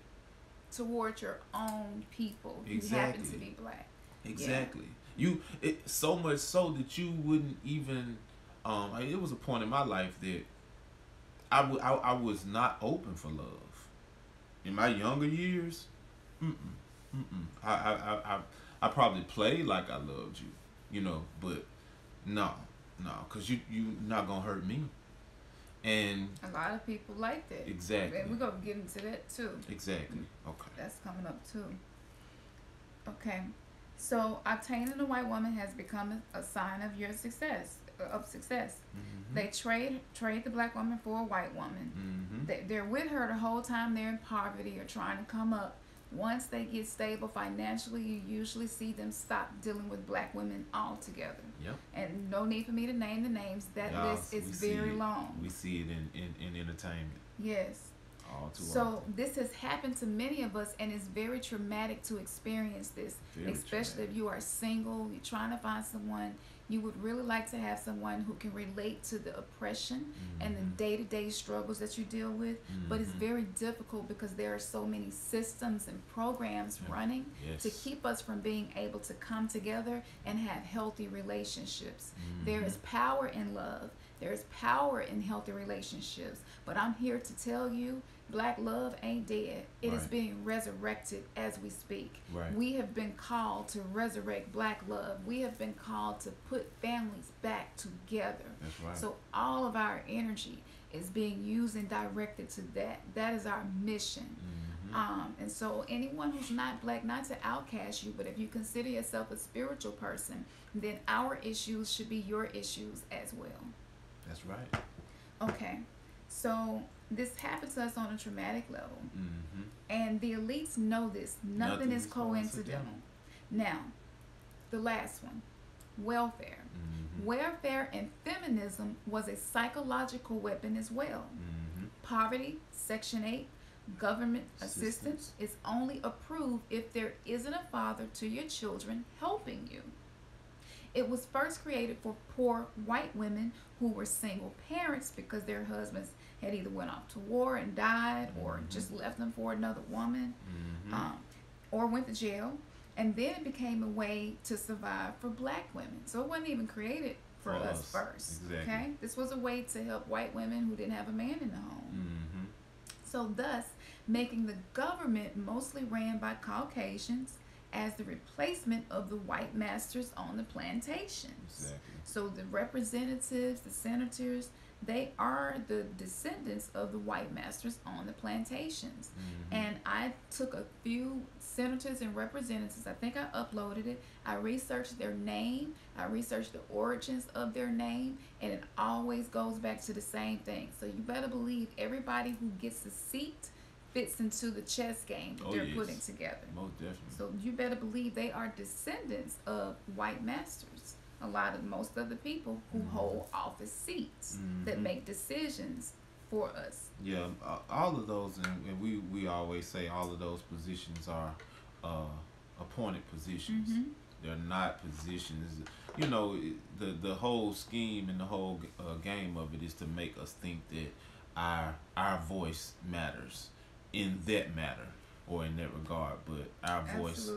Toward your own people who happen to be black. Exactly. So much so that you wouldn't even it was a point in my life that I was not open for love. In my younger years, I probably played like I loved you, you know, but no, because you not gonna hurt me. And a lot of people like that. Exactly. And we're gonna get into that too. Exactly. Okay. That's coming up too. Okay. So obtaining a white woman has become a sign of your success. They trade the black woman for a white woman. They're with her the whole time they're in poverty or trying to come up. Once they get stable financially, you usually see them stop dealing with black women altogether. Yep. And no need for me to name the names. That list is very long. We see it in entertainment. Yes. All too So often. this has happened to many of us, and it's very traumatic to experience this, especially if you are single, you're trying to find someone. You would really like to have someone who can relate to the oppression and the day-to-day struggles that you deal with, but it's very difficult because there are so many systems and programs running to keep us from being able to come together and have healthy relationships. There is power in love. There is power in healthy relationships, but I'm here to tell you, black love ain't dead. It is being resurrected as we speak. Right. We have been called to resurrect black love. We have been called to put families back together. That's right. So all of our energy is being used and directed to that. That is our mission. And so anyone who's not black, not to outcast you, but if you consider yourself a spiritual person, then our issues should be your issues as well. That's right. Okay, so this happened to us on a traumatic level, and the elites know this. Nothing is coincidental. Now, the last one, welfare. Welfare and feminism was a psychological weapon as well. Poverty, Section 8, government assistance is only approved if there isn't a father to your children helping you. It was first created for poor white women who were single parents because their husbands had either went off to war and died or just left them for another woman or went to jail. And then it became a way to survive for black women. So it wasn't even created for us first. Exactly. Okay? This was a way to help white women who didn't have a man in the home. Mm-hmm. So thus, making the government mostly ran by Caucasians as the replacement of the white masters on the plantations. Exactly. So the representatives, the senators, they are the descendants of the white masters on the plantations. Mm-hmm. And I took a few senators and representatives. I think I uploaded it. I researched their name. I researched the origins of their name. And it always goes back to the same thing. So you better believe everybody who gets a seat fits into the chess game that they're putting together. Most definitely. So you better believe they are descendants of white masters. Most of the people who hold office seats that make decisions for us. Yeah, all of those, and we always say all of those positions are appointed positions. Mm-hmm. They're not positions. You know, the whole scheme and the whole game of it is to make us think that our voice matters in that matter or in that regard, but our voice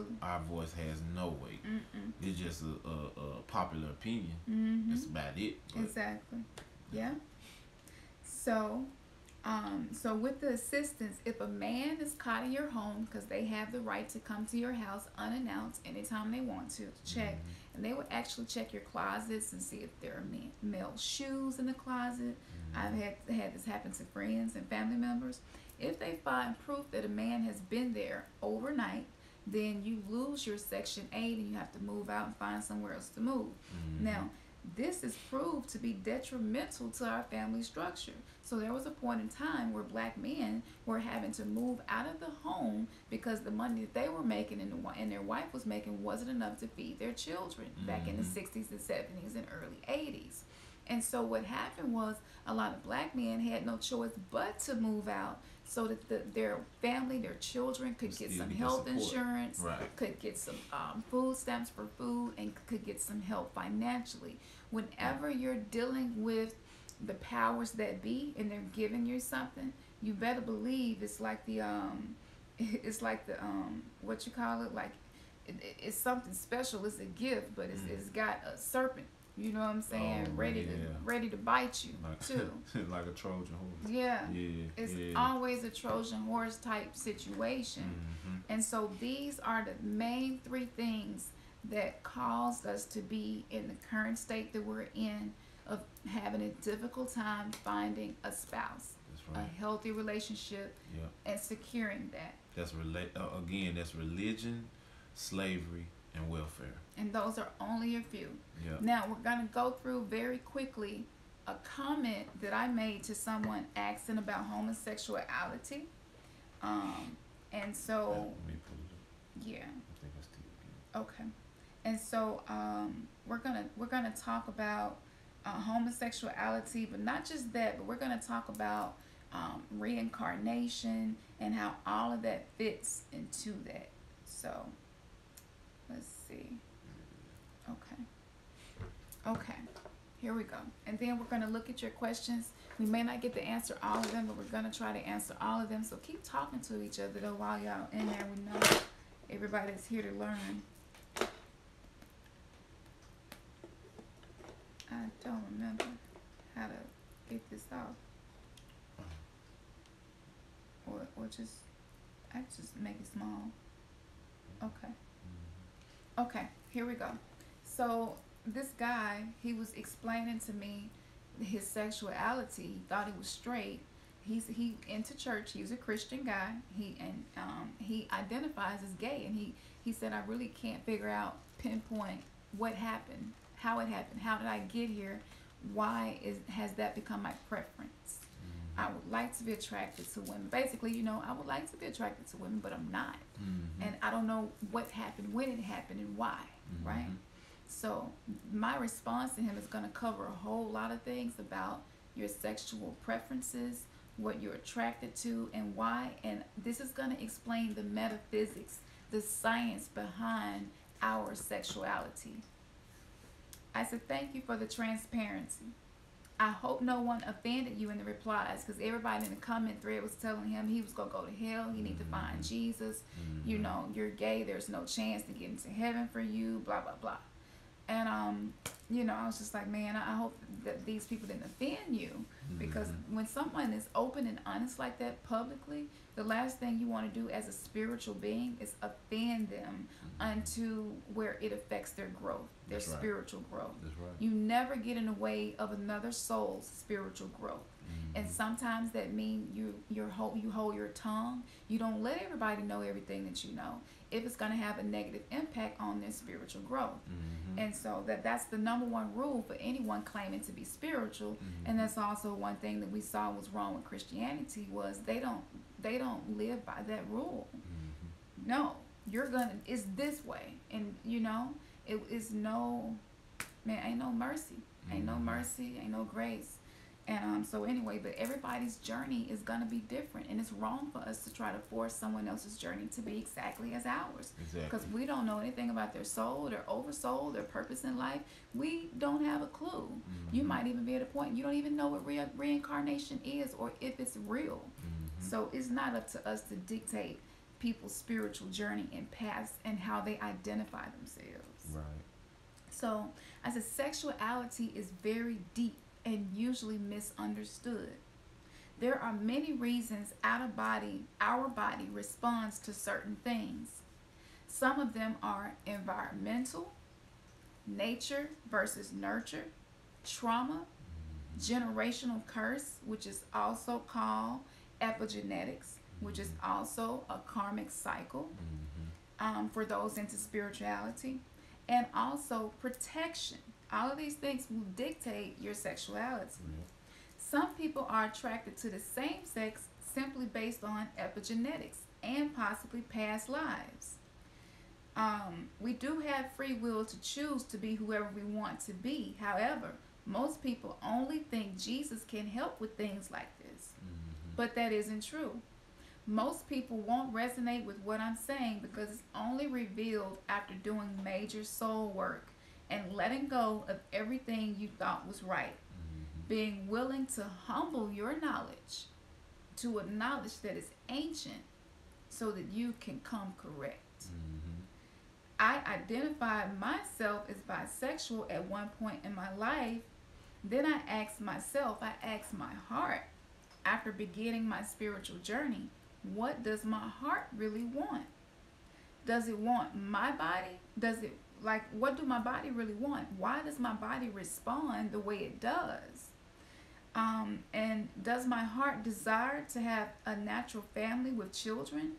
has no weight. Mm-mm. It's just a popular opinion. Mm-hmm. That's about it. But Exactly. Yeah. So, so with the assistance, if a man is caught in your home, because they have the right to come to your house unannounced anytime they want to check, and they would actually check your closets and see if there are male shoes in the closet. I've had this happen to friends and family members. If they find proof that a man has been there overnight, then you lose your Section 8 and you have to move out and find somewhere else to move. Now, this is proved to be detrimental to our family structure. So there was a point in time where black men were having to move out of the home because the money that they were making and their wife was making wasn't enough to feed their children back in the 60s and 70s and early 80s. And so what happened was a lot of black men had no choice but to move out so that their family, their children could get some health insurance, could get some food stamps for food, and could get some help financially. Whenever you're dealing with the powers that be and they're giving you something, you better believe it's like the what you call it, like it's something special. It's a gift, but it's got a serpent. You know what I'm saying? Ready to bite you too. Like a Trojan horse. Yeah. It's always a Trojan horse type situation. And so these are the main three things that caused us to be in the current state that we're in, of having a difficult time finding a spouse, a healthy relationship, and securing that. That's again, that's religion, slavery, and welfare. And those are only a few. Now we're going to go through very quickly a comment that I made to someone asking about homosexuality. And so let me pull it up. yeah. I think I still get Okay. And so we're gonna talk about homosexuality, but not just that, but we're gonna talk about reincarnation and how all of that fits into that. So let's see. Okay, here we go. And then we're going to look at your questions. We may not get to answer all of them, but we're going to try to answer all of them. So keep talking to each other, though, while y'all in there. We know everybody's here to learn. I don't remember how to get this off. Or just, I just make it small. Okay, here we go. So this guy, he was explaining to me his sexuality. He thought he was straight. He into church. He's a Christian guy. He identifies as gay, and he said, I really can't pinpoint what happened, how it happened, how did I get here, why has that become my preference? I would like to be attracted to women. Basically, I would like to be attracted to women, but I'm not. And I don't know what happened, when it happened, and why, right? So my response to him is going to cover a whole lot of things about your sexual preferences, what you're attracted to, and why. And this is going to explain the metaphysics, the science behind our sexuality. I said, thank you for the transparency. I hope no one offended you in the replies, because everybody in the comment thread was telling him he was going to go to hell. He need to find Jesus. You're gay. There's no chance to get into heaven for you, blah, blah, blah. And I was just like, man, I hope that these people didn't offend you, because when someone is open and honest like that publicly, the last thing you want to do as a spiritual being is offend them unto where it affects their growth, their That's right. spiritual growth. That's right. You never get in the way of another soul's spiritual growth. And sometimes that means you hold your tongue. You don't let everybody know everything that you know, if it's going to have a negative impact on their spiritual growth. And so that's the number one rule for anyone claiming to be spiritual. And that's also one thing that we saw was wrong with Christianity, was they don't live by that rule. No, it's this way. And it is no, man, ain't no mercy. Ain't no mercy, ain't no grace. And so anyway, but everybody's journey is going to be different, and it's wrong for us to try to force someone else's journey to be exactly as ours. Exactly. Because we don't know anything about their soul, their oversoul, their purpose in life. We don't have a clue. You might even be at a point you don't even know what reincarnation is, or if it's real. So it's not up to us to dictate people's spiritual journey and paths and how they identify themselves. Right. So I said sexuality is very deep and usually misunderstood. There are many reasons our body responds to certain things. Some of them are environmental, nature versus nurture, trauma, generational curse, which is also called epigenetics, which is also a karmic cycle for those into spirituality, and also protection. All of these things will dictate your sexuality. Some people are attracted to the same sex simply based on epigenetics and possibly past lives. We do have free will to choose to be whoever we want to be. However, most people only think Jesus can help with things like this. But that isn't true. Most people won't resonate with what I'm saying because it's only revealed after doing major soul work and letting go of everything you thought was right. Being willing to humble your knowledge to a knowledge that is ancient so that you can come correct. I identified myself as bisexual at one point in my life. Then I asked my heart, after beginning my spiritual journey, what does my heart really want? Does it want my body? What do my body really want? Why does my body respond the way it does? And does my heart desire to have a natural family with children?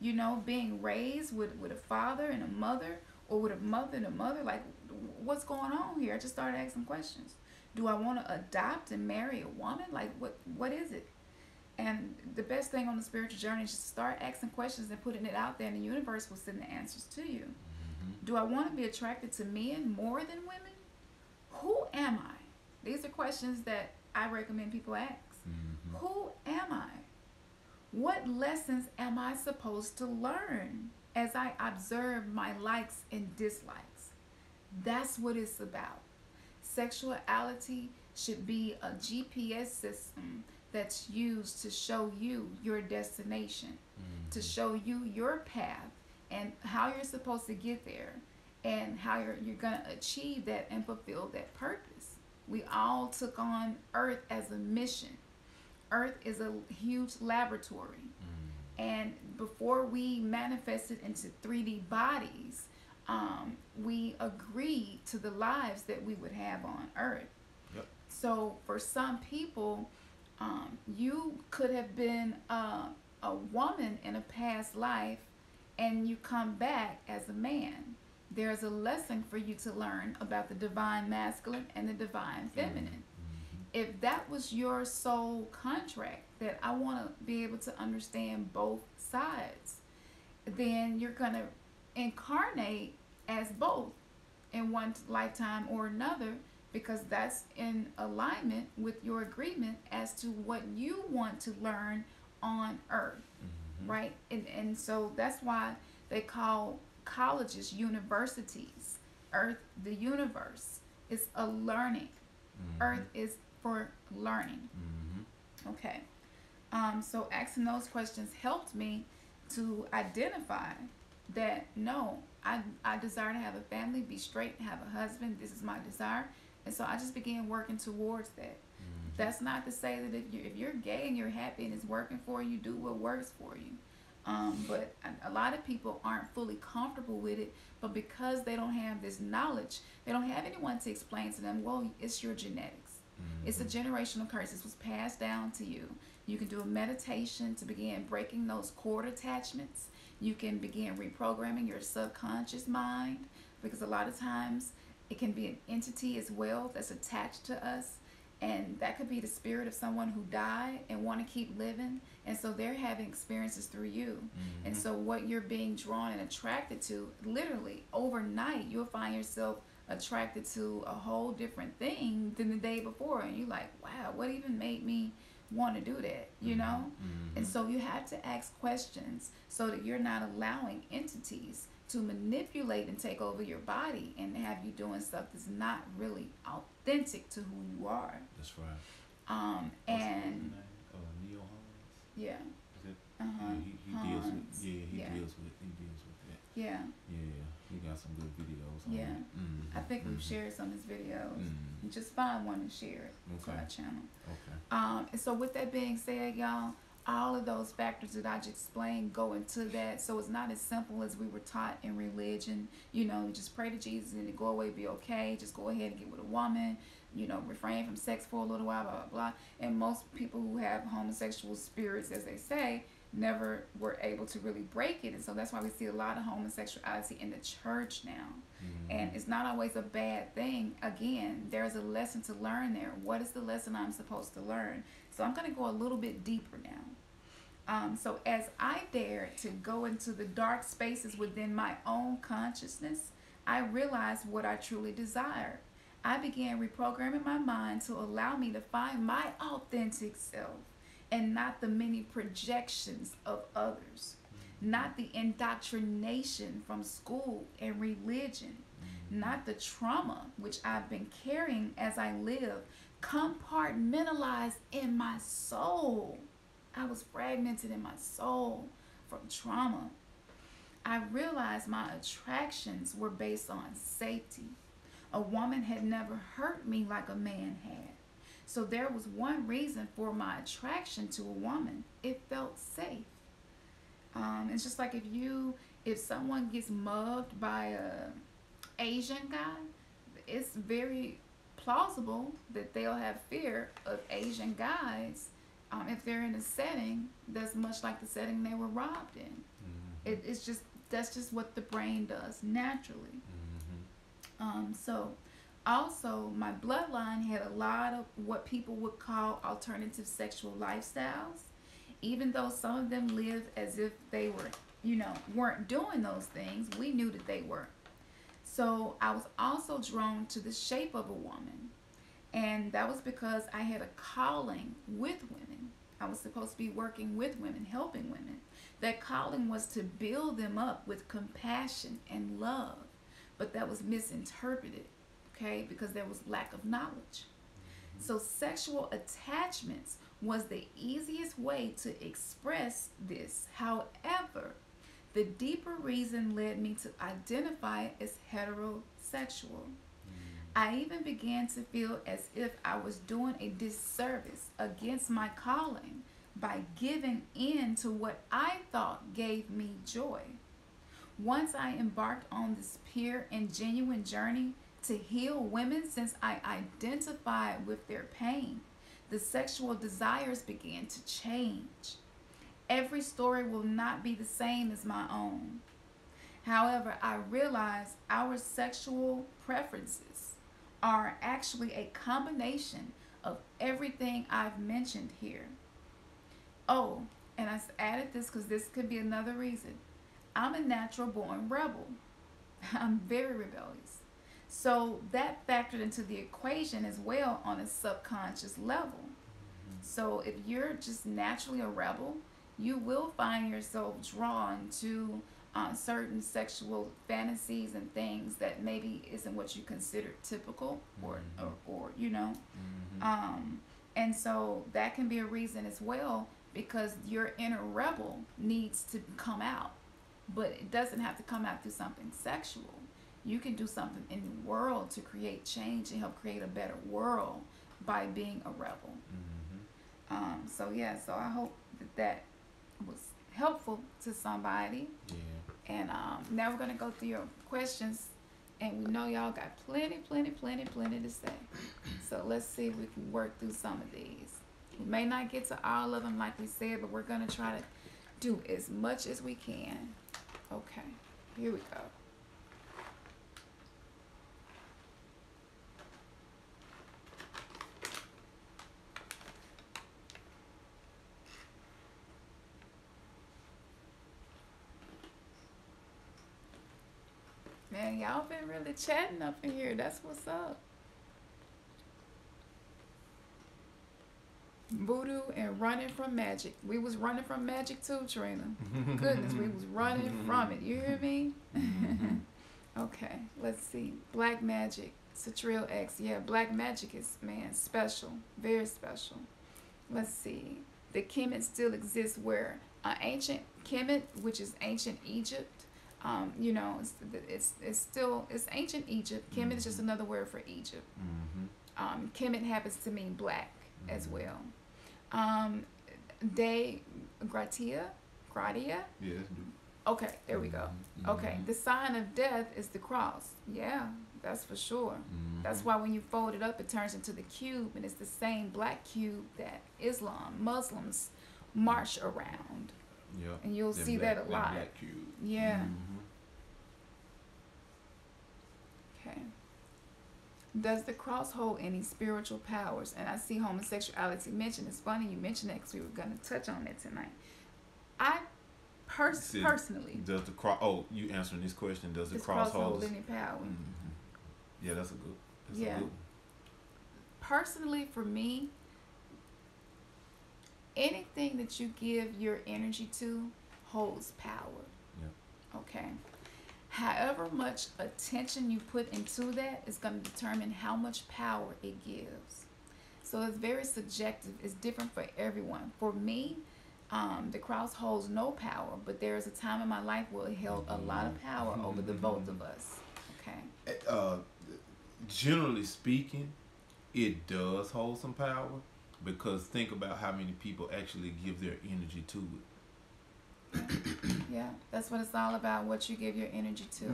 Being raised with a father and a mother, or with a mother and a mother? Like, what's going on here? I just started asking questions. Do I want to adopt and marry a woman? Like, what is it? And the best thing on the spiritual journey is just start asking questions and putting it out there, and the universe will send the answers to you. Do I want to be attracted to men more than women? Who am I? These are questions that I recommend people ask. Who am I? What lessons am I supposed to learn as I observe my likes and dislikes? That's what it's about. Sexuality should be a GPS system that's used to show you your destination, to show you your path and how you're supposed to get there, and how you're going to achieve that and fulfill that purpose. We all took on Earth as a mission. Earth is a huge laboratory. And before we manifested into 3D bodies, we agreed to the lives that we would have on Earth. So for some people, you could have been a woman in a past life, and you come back as a man. There's a lesson for you to learn about the divine masculine and the divine feminine. If that was your soul contract, that I want to be able to understand both sides, then you're going to incarnate as both in one lifetime or another, because that's in alignment with your agreement as to what you want to learn on Earth, right? And so that's why they call colleges universities. Earth, the universe, is a learning. Earth is for learning. Okay. So asking those questions helped me to identify that no, I desire to have a family, be straight, have a husband. This is my desire, and so I just began working towards that. That's not to say that if you're gay and you're happy and it's working for you, do what works for you. But a lot of people aren't fully comfortable with it, but because they don't have this knowledge, they don't have anyone to explain to them, well, it's your genetics. It's a generational curse. This was passed down to you. You can do a meditation to begin breaking those cord attachments. You can begin reprogramming your subconscious mind, because a lot of times it can be an entity as well that's attached to us, and that could be the spirit of someone who died and want to keep living, and so they're having experiences through you. And so what you're being drawn and attracted to, literally overnight you'll find yourself attracted to a whole different thing than the day before, and you're like, wow, what even made me want to do that, you know? And so you have to ask questions so that you're not allowing entities to manipulate and take over your body and have you doing stuff that's not really authentic to who you are. That's right. And Neil Holmes. yeah, Is it? uh-huh. Yeah, he deals with. Hans. Yeah, he Yeah. deals with. He deals with that. Yeah, Yeah, he got some good videos. On yeah. it. I think we've shared some of his videos. Mm. Just find one and share it to Okay. our channel. Okay. And so with that being said, y'all, all of those factors that I just explained go into that. So it's not as simple as we were taught in religion. You know, you just pray to Jesus and it go away, be okay. Just go ahead and get with a woman. You know, refrain from sex for a little while, blah, blah, blah. And most people who have homosexual spirits, as they say, never were able to really break it. And so that's why we see a lot of homosexuality in the church now. And it's not always a bad thing. Again, there's a lesson to learn there. What is the lesson I'm supposed to learn? So I'm going to go a little bit deeper now. So as I dared to go into the dark spaces within my own consciousness, I realized what I truly desired. I began reprogramming my mind to allow me to find my authentic self and not the many projections of others, not the indoctrination from school and religion, not the trauma which I've been carrying as I live, compartmentalized in my soul. I was fragmented in my soul from trauma. I realized my attractions were based on safety. A woman had never hurt me like a man had. So there was one reason for my attraction to a woman. It felt safe. It's just like if someone gets mugged by a Asian guy, it's very plausible that they'll have fear of Asian guys if they're in a setting that's much like the setting they were robbed in. That's just what the brain does naturally. So also my bloodline had a lot of what people would call alternative sexual lifestyles, even though some of them lived as if they weren't doing those things. We knew that they were. So I was also drawn to the shape of a woman, and that was because I had a calling with women. I was supposed to be working with women, helping women. That calling was to build them up with compassion and love, but that was misinterpreted, okay, because there was lack of knowledge. So sexual attachments was the easiest way to express this. However, the deeper reason led me to identify as heterosexual. I even began to feel as if I was doing a disservice against my calling by giving in to what I thought gave me joy. Once I embarked on this pure and genuine journey to heal women, since I identified with their pain, the sexual desires began to change. Every story will not be the same as my own. However, I realize our sexual preferences are actually a combination of everything I've mentioned here. Oh, and I added this because this could be another reason. I'm a natural born rebel. I'm very rebellious. So that factored into the equation as well on a subconscious level. So if you're just naturally a rebel, you will find yourself drawn to certain sexual fantasies and things that maybe isn't what you consider typical or and so that can be a reason as well, because your inner rebel needs to come out. but it doesn't have to come out through something sexual. You can do something in the world to create change and help create a better world by being a rebel. So yeah, so I hope that was helpful to somebody. Yeah. And now we're gonna go through your questions, and we know y'all got plenty to say. So let's see if we can work through some of these. We may not get to all of them like we said, but we're gonna try to do as much as we can. Okay, here we go. Man, y'all been really chatting up in here. That's what's up. Voodoo and running from magic. We was running from magic too, Trina. Goodness, we was running from it. You hear me? Okay, let's see. Black magic. Satriel X. Yeah, black magic is, man, special. Very special. Let's see. The Kemet still exists where? Ancient Kemet, which is ancient Egypt. You know, it's still, it's ancient Egypt. Kemet is just another word for Egypt. Kemet happens to mean black as well. De Gratia? Yeah, that's do. Okay, there we go. Okay, the sign of death is the cross. Yeah, that's for sure. That's why when you fold it up, it turns into the cube, and it's the same black cube that Muslims march around. Yeah. And you'll see black, that a lot. Black cube. Yeah. Okay. Does the cross hold any spiritual powers? And I see homosexuality mentioned. It's funny you mentioned that because we were going to touch on it tonight. I personally. Does the cross? Oh, you answering this question? Does the cross hold any power? Yeah, that's a good. That's yeah. A good one. Personally, for me, anything that you give your energy to holds power. Yeah. Okay. However much attention you put into that is going to determine how much power it gives. So it's very subjective. It's different for everyone. For me, the cross holds no power, but there is a time in my life where it held a lot of power over the both of us. Okay. Generally speaking, it does hold some power, because think about how many people actually give their energy to it. Yeah, that's what it's all about, what you give your energy to.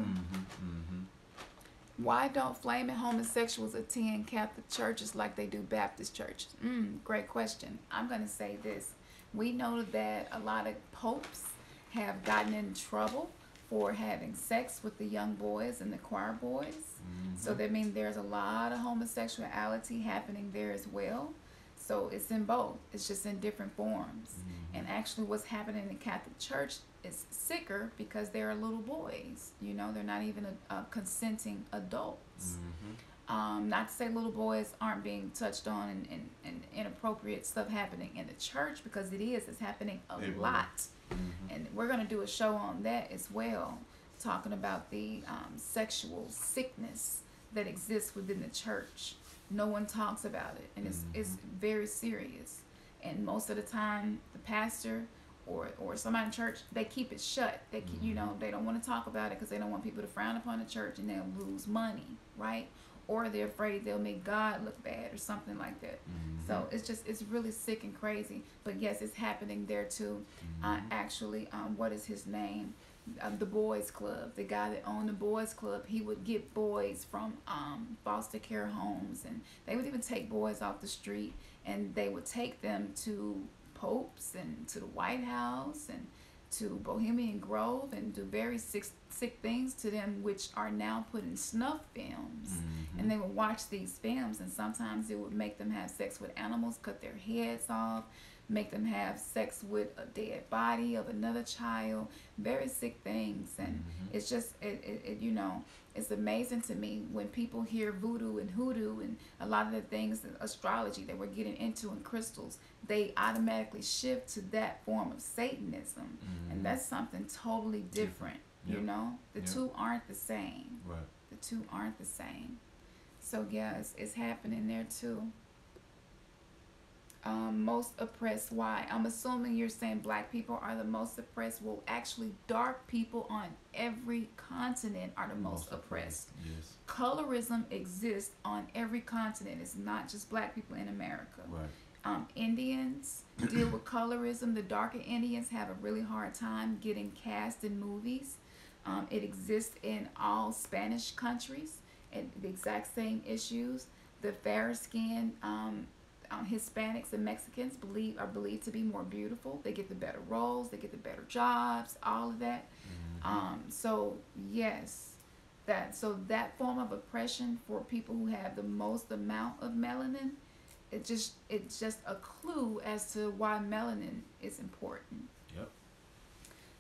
Why don't flaming homosexuals attend Catholic churches like they do Baptist churches? Great question. I'm going to say this. We know that a lot of popes have gotten in trouble for having sex with the young boys and the choir boys. So that means there's a lot of homosexuality happening there as well. So it's in both. It's just in different forms. And actually what's happening in the Catholic Church is sicker because they're little boys. You know, they're not even consenting adults. Not to say little boys aren't being touched on and inappropriate stuff happening in the church, because it is. It's happening a lot. And we're going to do a show on that as well, talking about the sexual sickness that exists within the church. No one talks about it, and it's very serious. And most of the time, the pastor or somebody in church, they keep it shut. They keep, you know, they don't want to talk about it because they don't want people to frown upon the church and they'll lose money, right? Or they're afraid they'll make God look bad or something like that. So it's really sick and crazy. But yes, it's happening there too. Actually, what is his name? The Boys Club. The guy that owned the Boys Club, he would get boys from foster care homes, and they would even take boys off the street, and they would take them to popes and to the White House and to Bohemian Grove and do very sick things to them, which are now put in snuff films. And they would watch these films, and sometimes it would make them have sex with animals, cut their heads off, make them have sex with a dead body of another child, very sick things. And it's just, you know, it's amazing to me when people hear voodoo and hoodoo and a lot of the things, astrology that we're getting into and crystals, they automatically shift to that form of Satanism. And that's something totally different, you know? The two aren't the same. Right. The two aren't the same. So yeah, it's happening there too. Most oppressed. Why? I'm assuming you're saying black people are the most oppressed. Well, actually, dark people on every continent are the most oppressed. Yes. Colorism exists on every continent. It's not just black people in America. Right. Indians deal with colorism. The darker Indians have a really hard time getting cast in movies. It exists in all Spanish countries, and the exact same issues. The fairer skinned Hispanics and Mexicans are believed to be more beautiful. They get the better roles. They get the better jobs. All of that. So yes, that form of oppression for people who have the most amount of melanin, it's just a clue as to why melanin is important. Yep.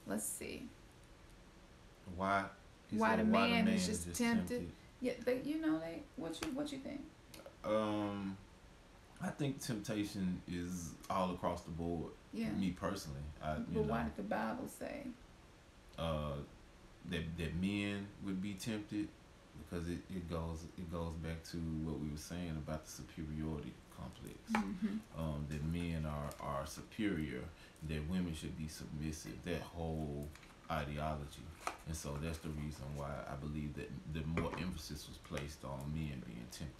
Let's see. Why? Why the man is just tempted. Yeah, what you think? I think temptation is all across the board. Yeah. Me personally, But why did the Bible say? That men would be tempted, because it goes back to what we were saying about the superiority complex. That men are superior, that women should be submissive. That whole ideology, and so that's the reason why I believe that the more emphasis was placed on men being tempted.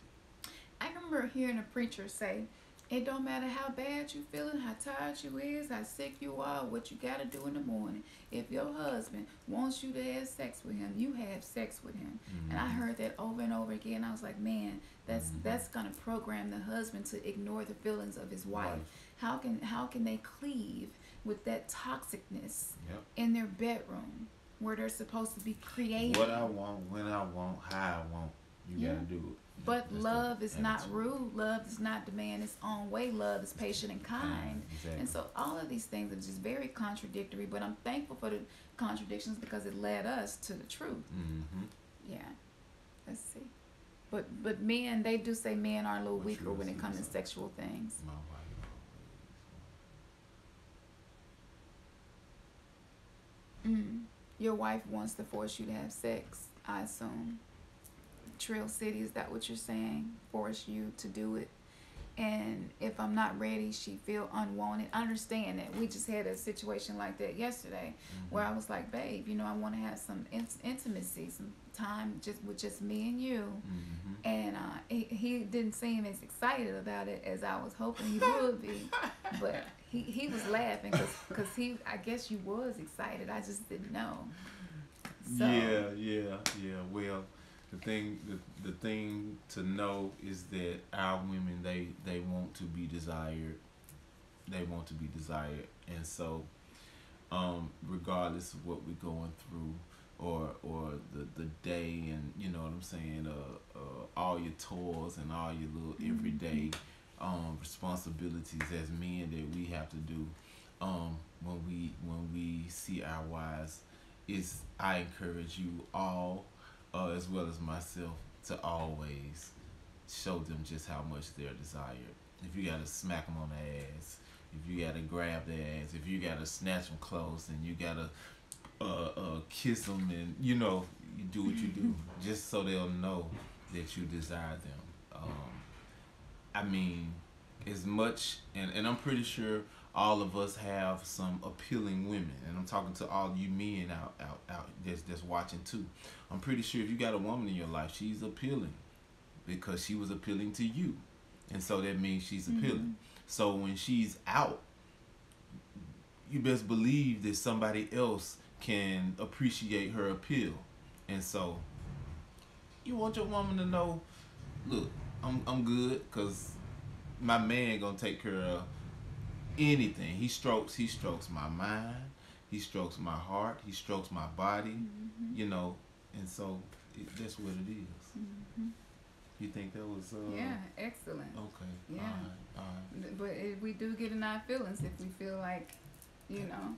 I remember hearing a preacher say, it don't matter how bad you feeling, how tired you is, how sick you are, what you gotta do in the morning. If your husband wants you to have sex with him, you have sex with him. And I heard that over and over again. I was like, man, that's gonna program the husband to ignore the feelings of his wife. How can they cleave with that toxicness in their bedroom where they're supposed to be creating? What I want, when I want, how I want, you gotta do it. But love is not rude. Love does not demand its own way. Love is patient and kind. Exactly. And so all of these things are just very contradictory, but I'm thankful for the contradictions because it led us to the truth. Yeah. Let's see. But men, they do say men are a little weaker when it comes to sexual things. My wife Your wife wants to force you to have sex, I assume. Trail City, is that what you're saying? Force you to do it. And if I'm not ready, she feel unwanted. I understand that. We just had a situation like that yesterday where I was like, babe, I want to have some intimacy, some time with just me and you. And he didn't seem as excited about it as I was hoping he would be. But he was laughing because I guess you was excited. I just didn't know. So, yeah. Well, the thing to know is that our women, they want to be desired. They want to be desired, and so regardless of what we're going through, or the day, and you know what I'm saying, all your toils and all your little everyday responsibilities as men that we have to do, when we see our wives, I encourage you all, as well as myself, to always show them just how much they're desired. If you gotta smack them on the ass, if you gotta grab their ass, if you gotta snatch them close, and you gotta kiss them, and you do what you do, just so they'll know that you desire them. I mean, as much, and I'm pretty sure all of us have some appealing women, and I'm talking to all you men out that's watching too. I'm pretty sure if you got a woman in your life, she's appealing because she was appealing to you, and so that means she's appealing. So when she's out, you best believe that somebody else can appreciate her appeal, and so you want your woman to know, look, I'm good, because my man gonna take care of anything. He strokes my mind, he strokes my heart, he strokes my body, and so that's what it is. You think that was yeah, excellent. Okay. Yeah. All right. But we do get in our feelings if we feel like,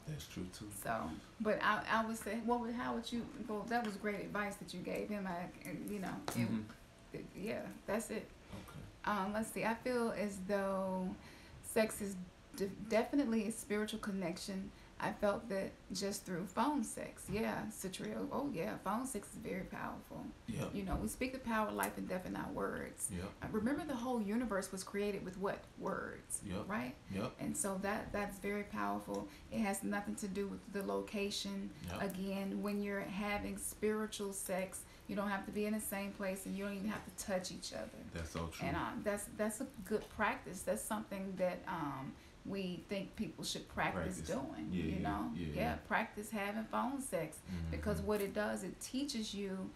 That's true too. So, but I would say, how would you go? That was great advice that you gave him. Yeah, that's it. Okay. Let's see. I feel as though sex is definitely a spiritual connection. I felt that just through phone sex. Yeah, Satrio. Oh yeah, phone sex is very powerful. Yeah. Yep. You know, we speak the power of life and death in our words. Yep. Remember, the whole universe was created with what? Words. Yep. Right? Yep. And so that's very powerful. It has nothing to do with the location. Yep. Again, when you're having spiritual sex, you don't have to be in the same place, and you don't even have to touch each other. That's so true. And that's a good practice. That's something that we think people should practice doing. Yeah, you know, yeah. practice having phone sex, because what it does, it teaches you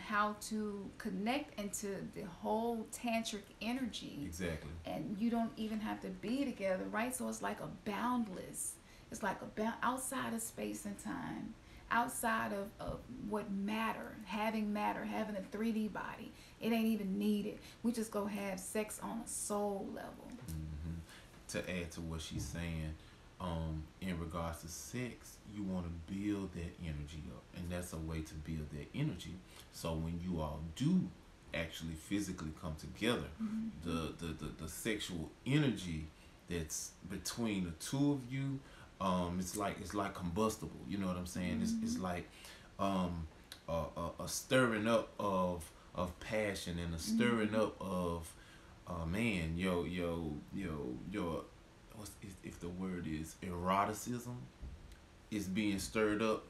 how to connect into the whole tantric energy. Exactly. And you don't even have to be together, right? So it's like a boundless. It's like outside of space and time, outside of what having a 3D body. It ain't even needed. We just go have sex on a soul level. To add to what she's saying, in regards to sex, you want to build that energy up, and that's a way to build that energy. So when you all do actually physically come together, the sexual energy that's between the two of you, it's like combustible. You know what I'm saying? It's like a stirring up of passion, and a stirring up of man, your if the word is eroticism is being stirred up.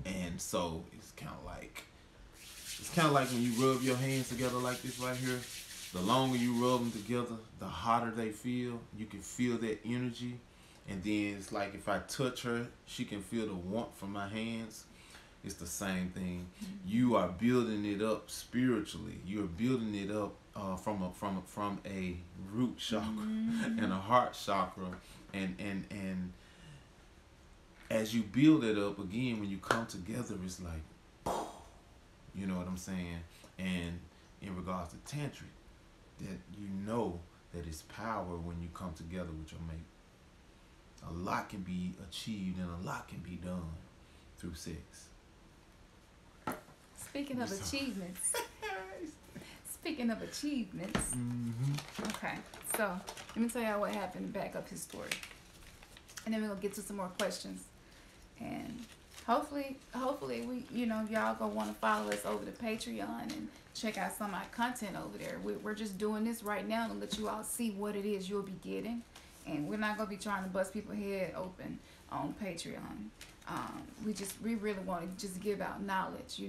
And so it's kind of like when you rub your hands together like this right here. The longer you rub them together, the hotter they feel. You can feel that energy. And then it's like if I touch her, she can feel the warmth from my hands. It's the same thing. You are building it up spiritually. You're building it up from a root chakra and a heart chakra, and as you build it up again, when you come together, it's like, you know what I'm saying. And in regards to tantric, that you know that it's power when you come together with your mate. A lot can be achieved and a lot can be done through sex. Speaking of achievements. Okay, so let me tell y'all what happened, back up his story. And then we're going to get to some more questions. And hopefully we, y'all gonna want to follow us over to Patreon and check out some of our content over there. We're just doing this right now to let you all see what it is you'll be getting. And we're not going to be trying to bust people's head open on Patreon. We really want to just give out knowledge,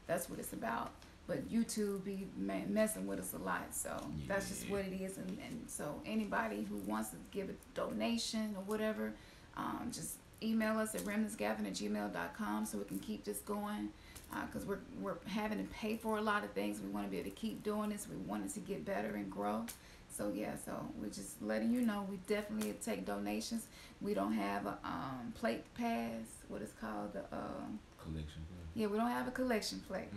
That's what it's about. But YouTube be messing with us a lot, so that's just what it is. And so anybody who wants to give a donation or whatever, just email us at remnantsgathering@gmail.com so we can keep this going. Because we're having to pay for a lot of things. We want to be able to keep doing this. We want it to get better and grow. So so we're just letting you know we definitely take donations. We don't have a plate pass. What is called the Collection plate. Yeah, we don't have a collection plate.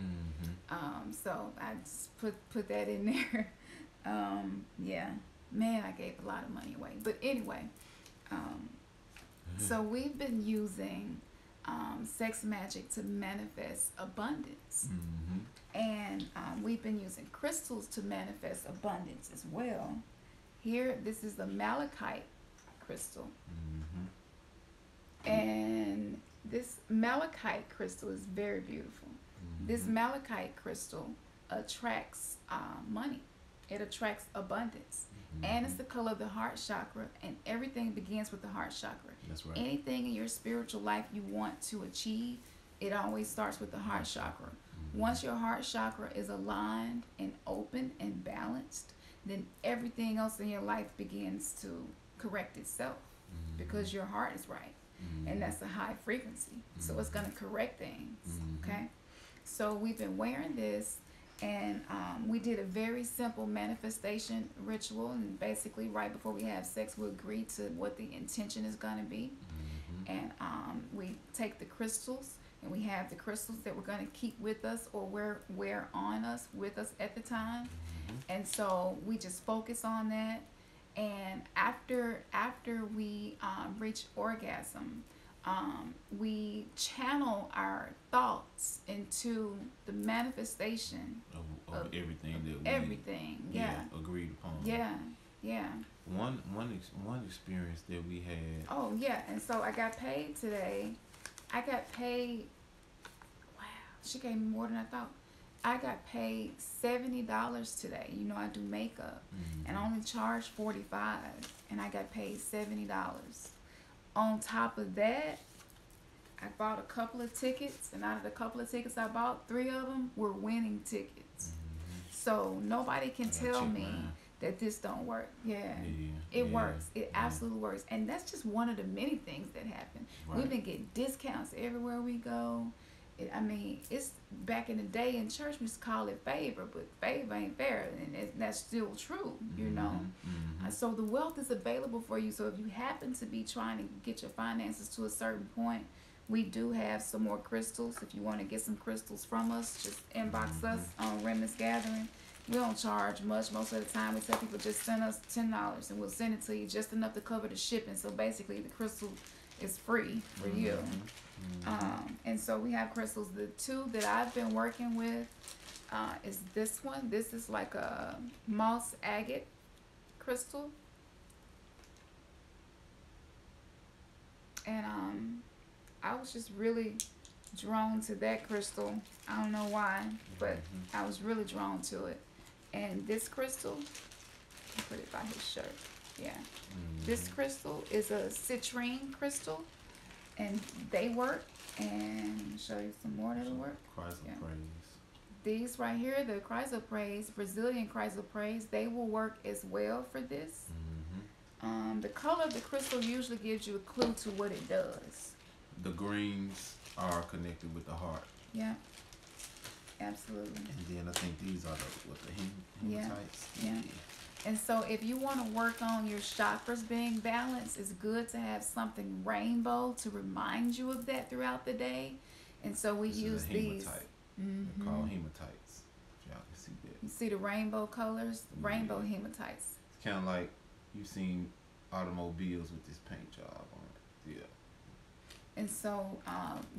So I just put that in there. Yeah, man, I gave a lot of money away. But anyway, so we've been using sex magic to manifest abundance. And we've been using crystals to manifest abundance as well. Here, this is the malachite crystal. And this malachite crystal is very beautiful. This malachite crystal attracts money. It attracts abundance. And it's the color of the heart chakra, and everything begins with the heart chakra. That's right. Anything in your spiritual life you want to achieve, it always starts with the heart chakra. Once your heart chakra is aligned and open and balanced, then everything else in your life begins to correct itself because your heart is right. And that's a high frequency. So it's going to correct things. Okay? So we've been wearing this, and we did a very simple manifestation ritual. And basically, right before we have sex, we agree to what the intention is going to be. And we take the crystals, and we have the crystals that we're going to keep with us or wear on us with us at the time. And so we just focus on that. And after we reach orgasm, we channel our thoughts into the manifestation of everything that we agreed upon. One experience that we had. Oh yeah, and so I got paid today. Wow, she gave me more than I thought. I got paid $70 today. You know, I do makeup, and I only charge 45, and I got paid $70. On top of that, I bought a couple of tickets, and out of the couple of tickets I bought, 3 of them were winning tickets. So nobody can tell me that this don't work. Yeah, it works. It absolutely works, and that's just one of the many things that happen. Right. We've been getting discounts everywhere we go. I mean, it's back in the day in church we used to call it favor, but favor ain't fair, and that's still true, you know. So the wealth is available for you. So if you happen to be trying to get your finances to a certain point, we do have some more crystals. If you want to get some crystals from us, just inbox us on Remnants Gathering. We don't charge much. Most of the time we tell people just send us $10 and we'll send it to you, just enough to cover the shipping. So basically the crystal is free for you. And so we have crystals. The 2 that I've been working with is this one. This is like a moss agate crystal. And I was just really drawn to that crystal. I don't know why, but I was really drawn to it. And this crystal, I'll put it by his shirt. Yeah. This crystal is a citrine crystal, and they work. And let me show you some more that'll work. Chrysoprase. These right here, the chrysoprase, Brazilian chrysoprase, they will work as well for this. The color of the crystal usually gives you a clue to what it does. The greens are connected with the heart. Yeah, absolutely. And then I think these are the hematites. Yeah. And so if you want to work on your chakras being balanced, it's good to have something rainbow to remind you of that throughout the day. And so we use these. They're called hematites. If y'all can see that. You see the rainbow colors? Rainbow hematites. It's kind of like you've seen automobiles with this paint job on it. Yeah. And so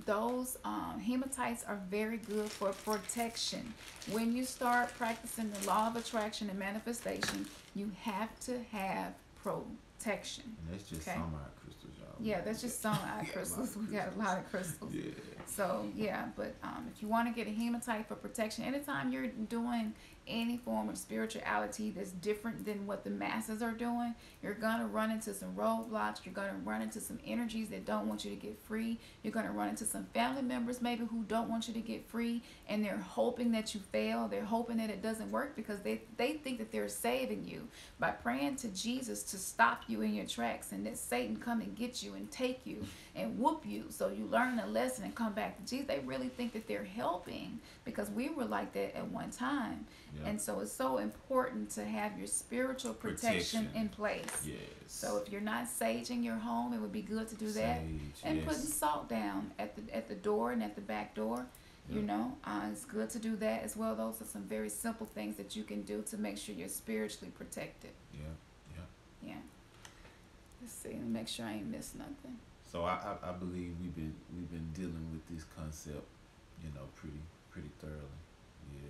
those hematites are very good for protection. When you start practicing the law of attraction and manifestation, you have to have protection. And that's just some of our crystals, y'all. Yeah, that's just some of our crystals. We got a lot of crystals. Yeah. So yeah, but if you want to get a hematite for protection, anytime you're doing any form of spirituality that's different than what the masses are doing, you're gonna run into some roadblocks. You're gonna run into some energies that don't want you to get free. You're gonna run into some family members maybe who don't want you to get free, and they're hoping that you fail. They're hoping that it doesn't work because they think that they're saving you by praying to Jesus to stop you in your tracks, and that Satan come and get you and take you and whoop you so you learn a lesson and come back to Jesus. They really think that they're helping because we were like that at one time. Yeah. And so it's so important to have your spiritual protection in place. Yes. So if you're not saging your home, it would be good to do that. And putting salt down at the door and at the back door. You know, it's good to do that as well. Those are some very simple things that you can do to make sure you're spiritually protected. Yeah. Let's see. Make sure I ain't missed nothing. So I believe we've been dealing with this concept, you know, pretty thoroughly. Yeah.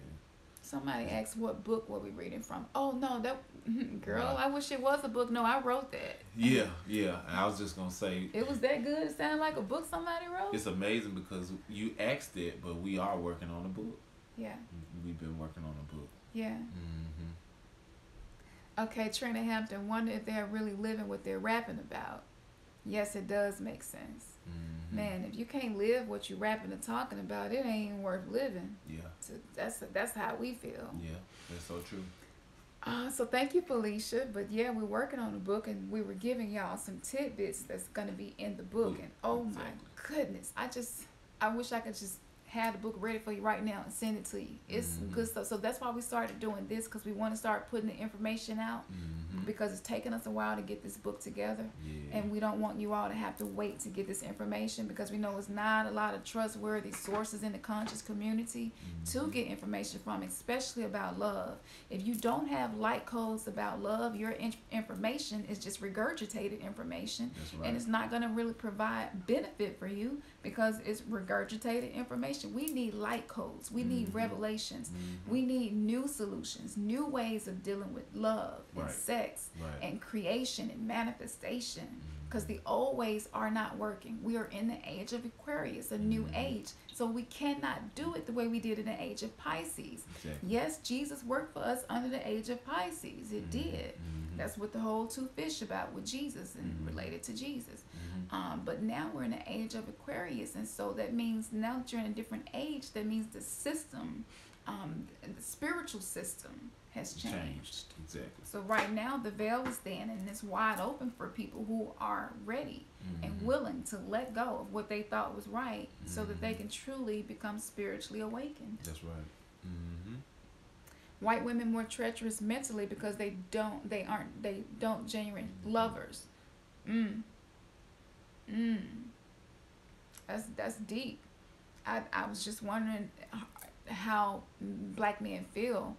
Somebody asked what book were we reading from. Oh no, that girl, I wish it was a book. No, I wrote that. Yeah. And I was just gonna say it was that good. It sounded like a book somebody wrote. It's amazing because you asked it, but we are working on a book. Yeah. We've been working on a book. Yeah. Okay, Trina Hampton, wonder if they're really living what they're rapping about. Yes, it does make sense. Man, if you can't live what you're rapping and talking about, it ain't even worth living. Yeah. So that's how we feel. Yeah, that's so true. So thank you, Felicia. But yeah, we're working on the book, and we were giving y'all some tidbits that's going to be in the book. And oh my goodness, I wish I could just have the book ready for you right now and send it to you. It's some good stuff. So that's why we started doing this, because we want to start putting the information out, because it's taken us a while to get this book together. And we don't want you all to have to wait to get this information, because we know it's not a lot of trustworthy sources in the conscious community to get information from, especially about love. If you don't have light codes about love, your information is just regurgitated information. And it's not going to really provide benefit for you, because it's regurgitated information. We need light codes. We need revelations. We need new solutions, new ways of dealing with love and sex and creation and manifestation. because the old ways are not working. We are in the age of Aquarius, a new age. So we cannot do it the way we did in the age of Pisces. Exactly. Yes, Jesus worked for us under the age of Pisces. It did. That's what the whole two fish about with Jesus and related to Jesus. But now we're in the age of Aquarius, and so that means now that you're in a different age, that means the system, the spiritual system has changed. Exactly. So right now the veil is thin and it's wide open for people who are ready and willing to let go of what they thought was right, so that they can truly become spiritually awakened. That's right. White women more treacherous mentally because they don't genuine lovers. That's deep. I was just wondering how black men feel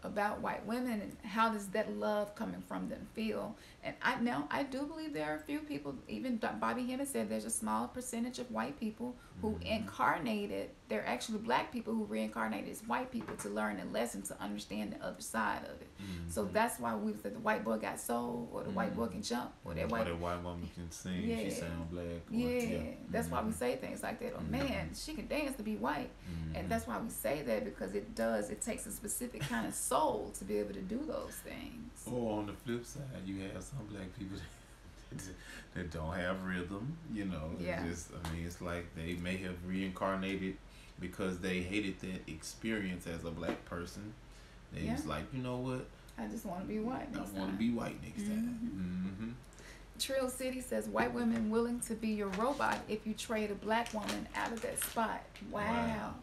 about white women, and how does that love coming from them feel. And I do believe there are a few people, even Bobby Hemmett said there's a small percentage of white people who incarnated, they're actually black people who reincarnated as white people to learn a lesson, to understand the other side of it. So that's why we said the white boy got soul, or the white boy can jump, or that white woman can sing, Yeah. she sound black. That's why we say things like that. Oh man, she can dance to be white. And that's why we say that, because it takes a specific kind of soul to be able to do those things. Or on the flip side, you have some black people that don't have rhythm, Yeah. It's like they may have reincarnated because they hated that experience as a black person. They was like, you know what? I just want to be white next time. I want to be white next time. Trill City says white women willing to be your robot if you trade a black woman out of that spot. Wow.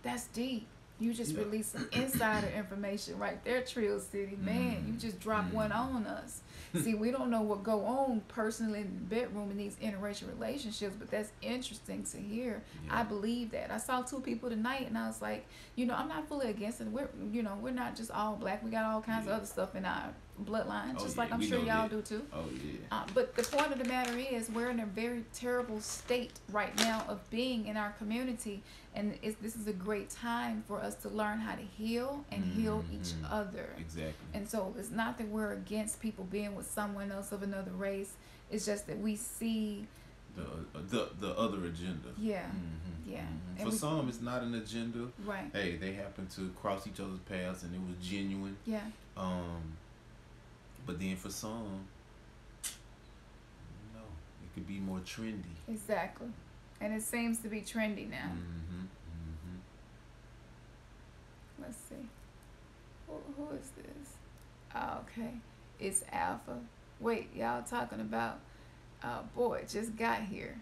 That's deep. You just released some insider information right there, Trill City. Man, you just dropped one on us. See, we don't know what go on personally in the bedroom in these interracial relationships, but that's interesting to hear. I believe that. I saw two people tonight, and I was like, I'm not fully against it. We're not just all black. We got all kinds of other stuff in our bloodline, just like I'm sure y'all do too. Oh yeah. But the point of the matter is, we're in a very terrible state right now of being in our community, and this is a great time for us to learn how to heal and heal each other. Exactly. And so it's not that we're against people being with someone else of another race. It's just that we see the other agenda. Yeah. Yeah. For some, it's not an agenda. Right. Hey, they happen to cross each other's paths, and it was genuine. Yeah. But then for some, it could be more trendy. Exactly. And it seems to be trendy now. Let's see. Who is this? Oh, okay. It's Alpha. Wait, y'all talking about, boy, just got here.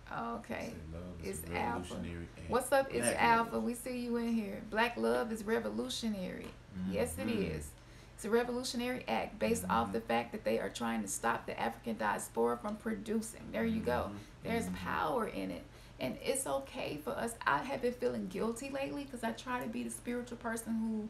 Oh, okay. It's Alpha. What's up? It's Black Alpha. love. We see you in here. Black love is revolutionary. Yes, it is. It's a revolutionary act based off the fact that they are trying to stop the African diaspora from producing. There you go. There's power in it. And it's okay for us. I have been feeling guilty lately because I try to be the spiritual person who,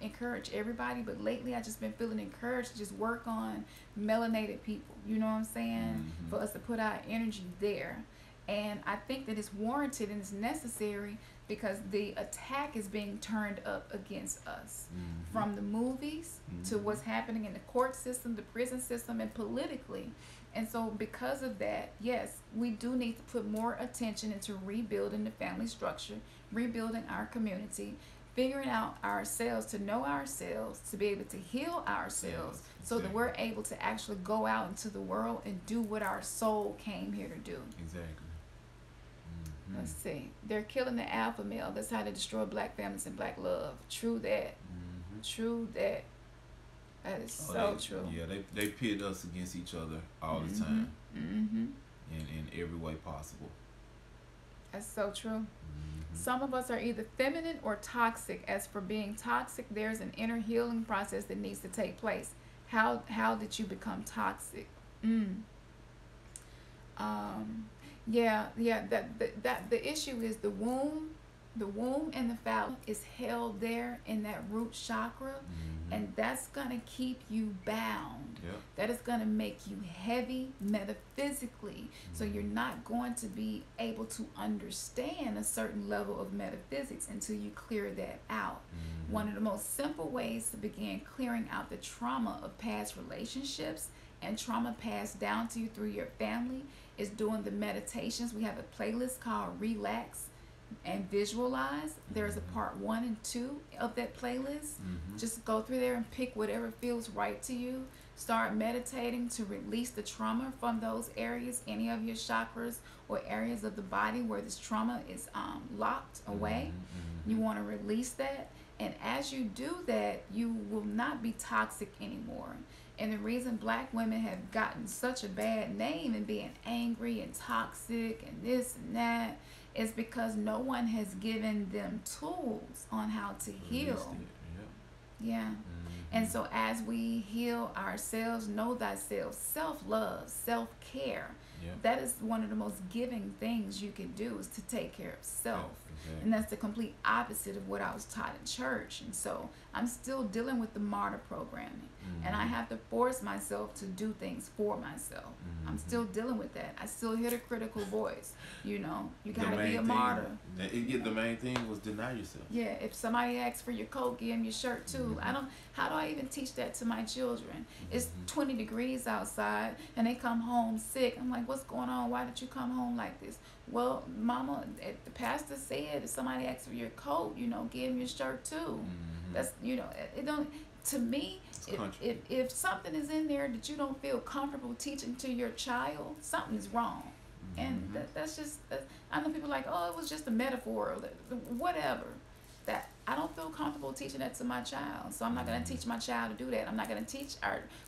encourage everybody. But lately I just been feeling encouraged to just work on melanated people. You know what I'm saying? For us to put our energy there. And I think that it's warranted and it's necessary because the attack is being turned up against us. From the movies to what's happening in the court system, the prison system, and politically. And so because of that, yes, we do need to put more attention into rebuilding the family structure, rebuilding our community, figuring out ourselves, to know ourselves, to be able to heal ourselves, so that we're able to actually go out into the world and do what our soul came here to do. Exactly. Let's see. They're killing the alpha male. That's how they destroy black families and black love. True that. True that. That is true. Yeah, they pit us against each other all the time. In every way possible. That's so true. Some of us are either feminine or toxic. As for being toxic, there's an inner healing process that needs to take place. How did you become toxic? That the issue is the womb and the phallus is held there in that root chakra, and that's gonna keep you bound. That is gonna make you heavy metaphysically, so you're not going to be able to understand a certain level of metaphysics until you clear that out. One of the most simple ways to begin clearing out the trauma of past relationships and trauma passed down to you through your family is doing the meditations. We have a playlist called Relax and Visualize. There's a part 1 and 2 of that playlist. Just go through there and pick whatever feels right to you. Start meditating to release the trauma from those areas, any of your chakras or areas of the body where this trauma is locked away. You want to release that. And as you do that, you will not be toxic anymore. And the reason black women have gotten such a bad name and being angry and toxic and this and that is because no one has given them tools on how to heal. Yeah. And so as we heal ourselves, know thyself, self-love, self-care, that is one of the most giving things you can do, is to take care of self. And that's the complete opposite of what I was taught in church. And so I'm still dealing with the martyr programming. And I have to force myself to do things for myself. I'm still dealing with that. I still hear the critical voice. You know, you got to be a martyr. The main thing was deny yourself. Yeah, if somebody asks for your coat, give them your shirt too. How do I even teach that to my children? It's 20 degrees outside and they come home sick. I'm like, what's going on? Why did you come home like this? Well, mama, the pastor said if somebody asks for your coat, you know, give them your shirt too. That's, you know, it don't, to me, if something is in there that you don't feel comfortable teaching to your child, something's wrong. And that's just, I know people are like, oh, it was just a metaphor, or whatever. That I don't feel comfortable teaching that to my child. So I'm not going to teach my child to do that. I'm not going to teach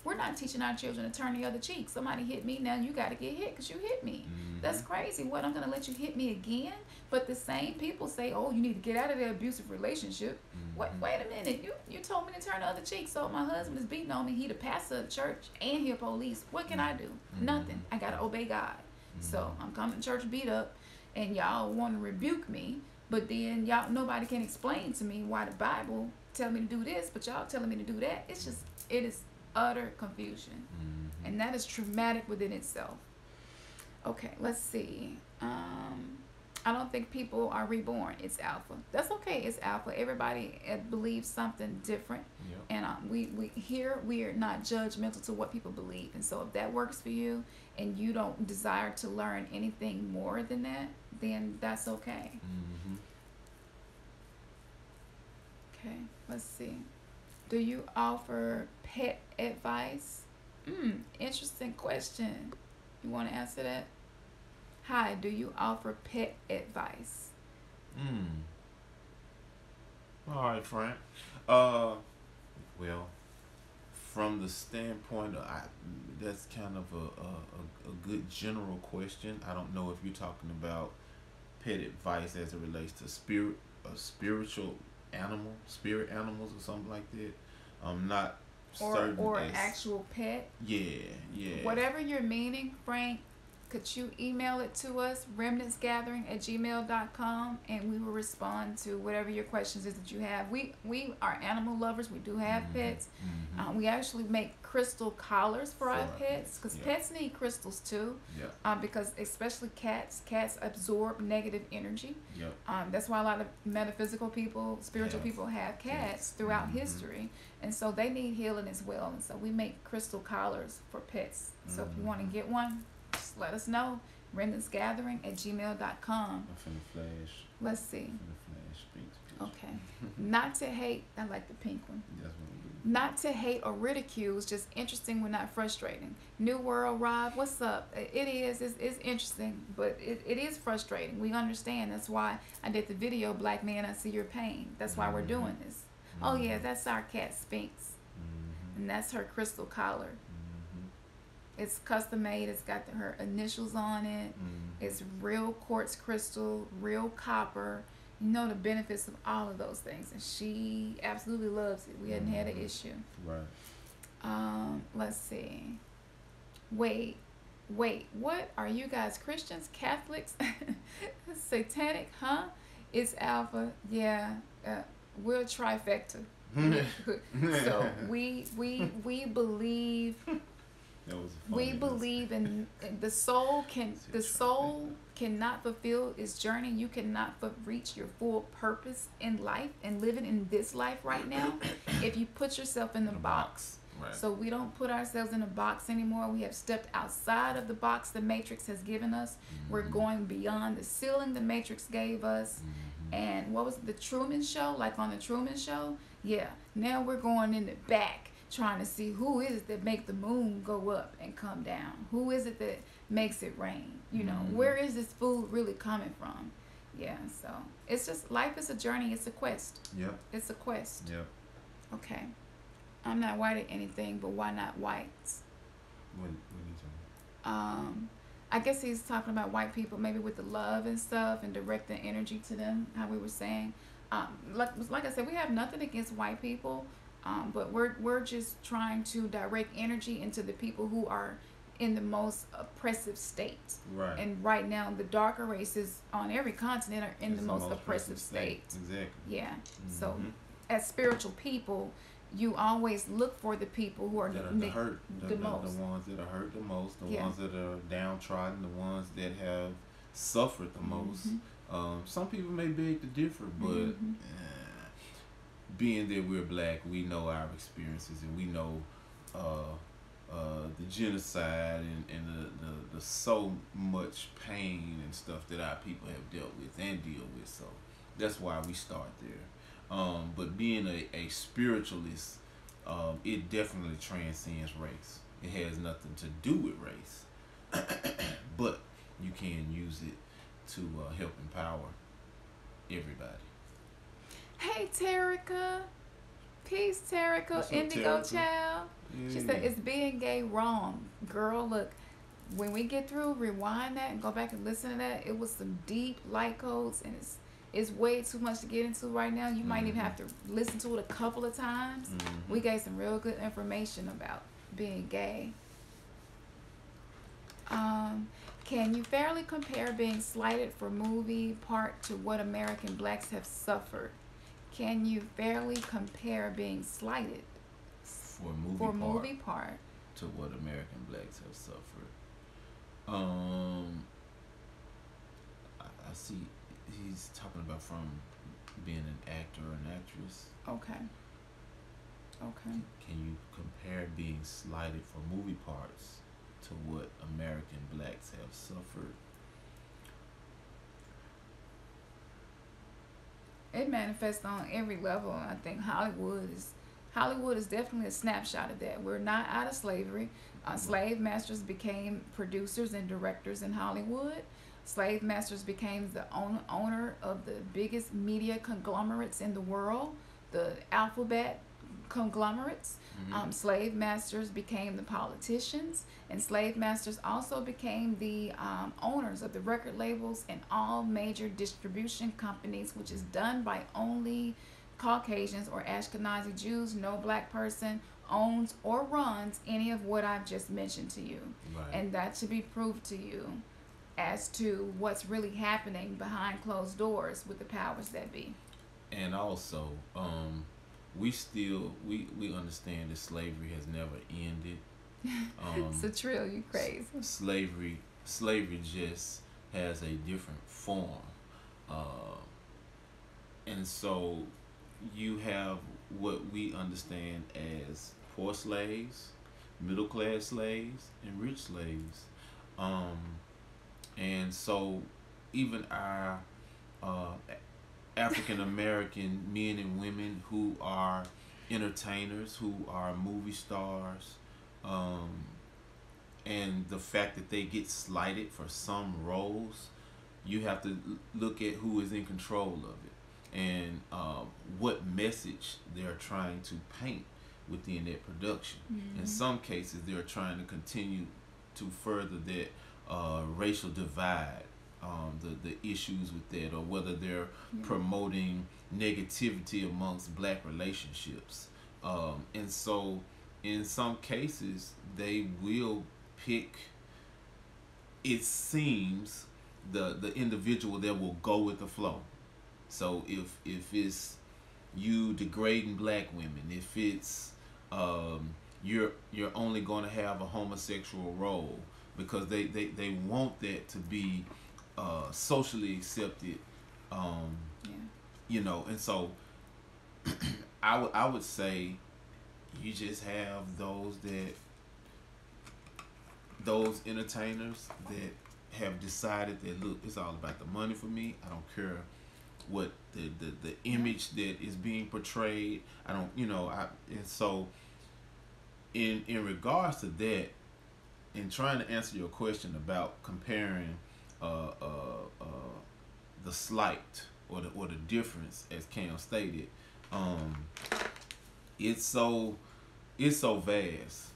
we're not teaching our children to turn the other cheek. Somebody hit me, now you got to get hit because you hit me. That's crazy. What, I'm going to let you hit me again? But the same people say, oh, you need to get out of that abusive relationship. Wait a minute. You told me to turn the other cheek. So my husband is beating on me. He the pastor of the church and he a police. What can I do? Nothing. I got to obey God. So I'm coming to church beat up and y'all want to rebuke me. But then y'all, nobody can explain to me why the Bible tell me to do this, but y'all telling me to do that. It's just, it is utter confusion. And that is traumatic within itself. Okay, let's see. I don't think people are reborn. It's alpha. That's okay. It's alpha. Everybody believes something different. And we are not judgmental to what people believe. And so if that works for you and you don't desire to learn anything more than that, then that's okay. Okay, let's see. Do you offer pet advice? Interesting question. You want to answer that? Hi, do you offer pet advice? All right, Frank. Well, from the standpoint of, that's kind of a good general question. I don't know if you're talking about pet advice as it relates to spirit animals or something like that. I'm not certain. Or actual pet. Yeah. Whatever you're meaning, Frank, could you email it to us, remnantsgathering@gmail.com, and we will respond to whatever your questions is that you have. We are animal lovers. We do have pets. We actually make crystal collars for our pets, because pets need crystals too. Because especially cats absorb negative energy. That's why a lot of metaphysical people, spiritual people have cats throughout history, and so they need healing as well. And so we make crystal collars for pets. So if you want to get one, just let us know. remnantsgathering@gmail.com. I'm finna flash. Let's see. Pink. Okay. Not to hate. I like the pink one. That's what I'm doing. Not to hate or ridicule is just interesting when not frustrating. New World, Rob, what's up? It's interesting, but it is frustrating. We understand. That's why I did the video, Black Man, I See Your Pain. That's why we're doing this. Oh yeah, that's our cat Sphinx. And that's her crystal collar. It's custom made. It's got her initials on it. It's real quartz crystal, real copper. You know the benefits of all of those things, and she absolutely loves it. We hadn't had an issue. Right. Let's see. Wait. What are you guys? Christians, Catholics, satanic? Huh? It's alpha. Yeah. We're trifecta. So we believe. We believe in the soul cannot fulfill its journey. You cannot reach your full purpose in life and living in this life right now if you put yourself in the box. Right. So we don't put ourselves in a box anymore. We have stepped outside of the box the Matrix has given us. We're going beyond the ceiling the Matrix gave us. And what was it, the Truman Show? Like on the Truman Show? Yeah. Now we're going in the back trying to see who is it that make the moon go up and come down. Who is it that makes it rain? You know, where is this food really coming from? Yeah, so it's just, life is a journey. It's a quest. Yep. It's a quest. Yep. Okay. I'm not white at anything, but why not whites? What are you talking I guess he's talking about white people, maybe with the love and stuff, and directing energy to them. How we were saying, like I said, we have nothing against white people, but we're just trying to direct energy into the people who are in the most oppressive state. Right. And right now, the darker races on every continent are in the most oppressive state. Exactly. Yeah. So, as spiritual people, you always look for the people who are that are the hurt, the most. the ones that are hurt the most, the Yeah. ones that are downtrodden, the ones that have suffered the most. Some people may beg to differ, but being that we're black, we know our experiences, and we know the genocide and the so much pain and stuff that our people have dealt with and deal with. So that's why we start there. But being a spiritualist, it definitely transcends race. It has nothing to do with race, but you can use it to help empower everybody. Hey, Terica. Peace, Terica. What's up, Indigo Terica? Child. She said, "Is being gay wrong?" Girl, look, when we get through, rewind that and go back and listen to that. It was some deep light codes, and it's way too much to get into right now. You might even have to listen to it a couple of times. We gave some real good information about being gay. Can you fairly compare being slighted for movie part to what American blacks have suffered? Can you fairly compare being slighted For movie part to what American blacks have suffered. I see he's talking about from being an actor or an actress. Okay. Can you compare being slighted for movie parts to what American blacks have suffered? It manifests on every level. I think Hollywood is definitely a snapshot of that. We're not out of slavery. Slave masters became producers and directors in Hollywood. Slave masters became the owner of the biggest media conglomerates in the world, the alphabet conglomerates. Slave masters became the politicians, and slave masters also became the owners of the record labels and all major distribution companies, which is done by only Caucasians or Ashkenazi Jews. No black person owns or runs any of what I've just mentioned to you. Right. And that should be proved to you as to what's really happening behind closed doors with the powers that be. And also, we understand that slavery has never ended. So Trill, you crazy. Slavery just has a different form. And so you have what we understand as poor slaves, middle class slaves, and rich slaves. And so even our African American men and women who are entertainers, who are movie stars, and the fact that they get slighted for some roles, you have to look at who is in control of it and what message they're trying to paint within that production. In some cases, they're trying to continue to further that racial divide, the issues with that, or whether they're promoting negativity amongst black relationships. And so in some cases, they will pick, it seems, the individual that will go with the flow. So if it's you degrading black women, if it's you're only going to have a homosexual role because they want that to be socially accepted, you know. And so I would say you just have those entertainers that have decided that, look, it's all about the money for me. I don't care what the image that is being portrayed. I don't, and so in regards to that, in trying to answer your question about comparing the slight or the difference, as Cam stated, it's so vast.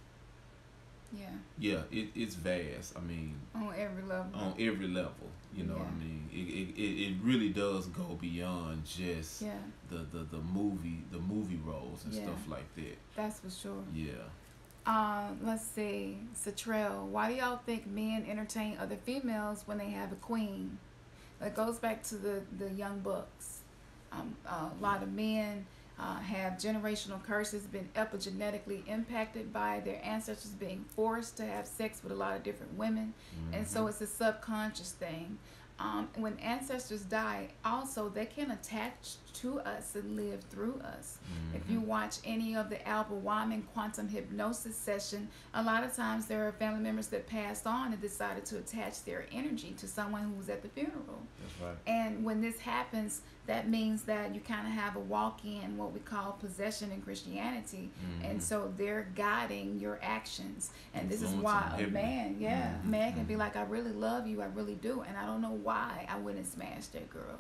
Yeah. Yeah, it's vast. I mean, On every level. On every level, you know what I mean. It really does go beyond just the movie roles and stuff like that. That's for sure. Yeah. Let's see, Satrell, why do y'all think men entertain other females when they have a queen? That goes back to the young bucks. A lot of men have generational curses, been epigenetically impacted by their ancestors being forced to have sex with a lot of different women. And so it's a subconscious thing. When ancestors die, also they can attach to us and live through us. If you watch any of the Albert Wyman quantum hypnosis session, a lot of times there are family members that passed on and decided to attach their energy to someone who was at the funeral. That's right. And when this happens, that means that you kind of have a walk-in, what we call possession in Christianity. And so they're guiding your actions. And this is why a man, man can be like, I really love you, I really do, and I don't know why I wouldn't smash that girl.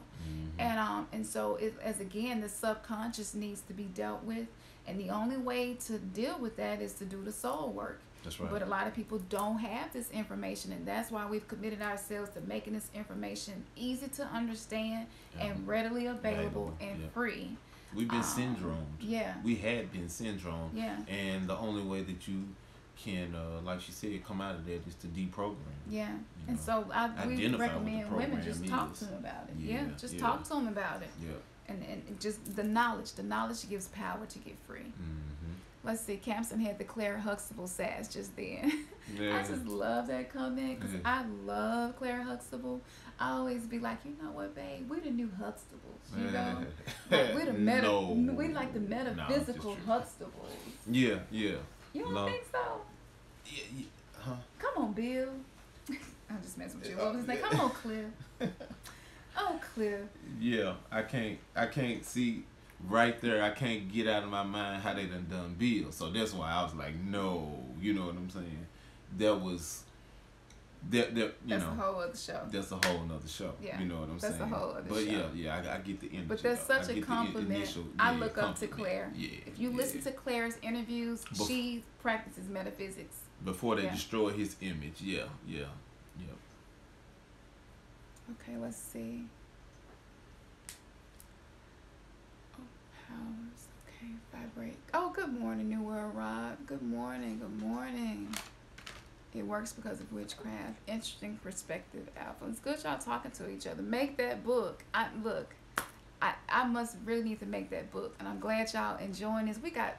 And so as again, the subconscious needs to be dealt with, and the only way to deal with that is to do the soul work. That's right. But a lot of people don't have this information, and that's why we've committed ourselves to making this information easy to understand and readily available and free. We've been syndromed. Yeah. We had been syndromed. Yeah. And the only way that you can, like she said, come out of that is to deprogram. Yeah. You And know, so we identify what recommend the women program just talk is. to them about it. Yeah, Just yeah. talk to them about it. Yeah. And just the knowledge gives power to get free. Let's see, Campson had the Claire Huxtable sass just then. Yeah. I just love that comment because I love Claire Huxtable. I always be like, you know what, babe, we the new Huxtables, you know? Like we the we like the metaphysical Huxtables. Yeah, yeah. You don't think so? Yeah, huh? Come on, Bill. I'm just messing with you. What was his name? Come on, Cliff. Oh, Cliff. Yeah, I can't see right there. I can't get out of my mind how they done Bill. So that's why I was like, no, you know what I'm saying? That was that you that's know. a whole other show. That's a whole nother show. Yeah, you know what I'm saying? That's a whole other but show. I get the energy. But that's such a compliment. I look up to compliment. Claire. Yeah, if you listen to Claire's interviews, she practices metaphysics. Before they destroy his image. Yeah. Okay, let's see. Oh, powers. Okay, vibrate. Oh, good morning, New World Rob. Good morning. It works because of witchcraft. Interesting perspective, Alpha. It's good y'all talking to each other. Make that book. I must really need to make that book, and I'm glad y'all enjoying this. We got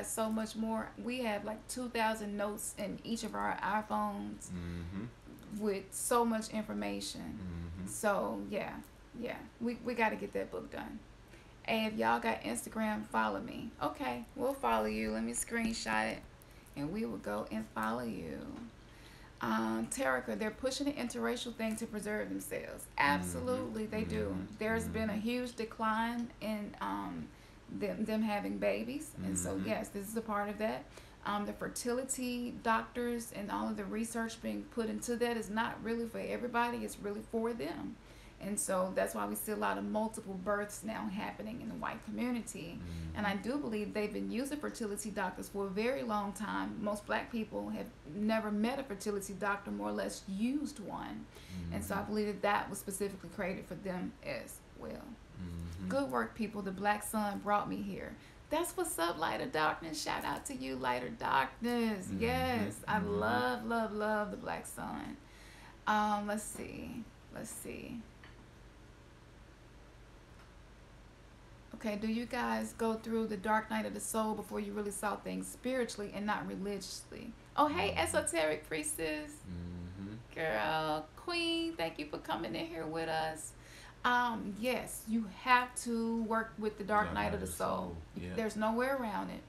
so much more. We have like 2,000 notes in each of our iPhones with so much information. So yeah, we got to get that book done. And if y'all got Instagram, follow me. Okay, we'll follow you. Let me screenshot it, and we will go and follow you. Terica, they're pushing the interracial thing to preserve themselves. Absolutely, they do. There's been a huge decline in them having babies, and so yes, this is a part of that. The fertility doctors and all of the research being put into that is not really for everybody. It's really for them. And so that's why we see a lot of multiple births now happening in the white community. And I do believe they've been using fertility doctors for a very long time. Most black people have never met a fertility doctor, more or less used one. And so I believe that was specifically created for them as well. Good work, people. The black sun brought me here. That's what's up, Light of Darkness. Shout out to you, Light of Darkness. Yes, I love the black sun. Let's see. Okay, do you guys go through the dark night of the soul before you really saw things spiritually and not religiously? Oh, hey, esoteric priestess. Girl, queen, thank you for coming in here with us. Yes, you have to work with the dark night of the soul. Yeah. There's nowhere around it.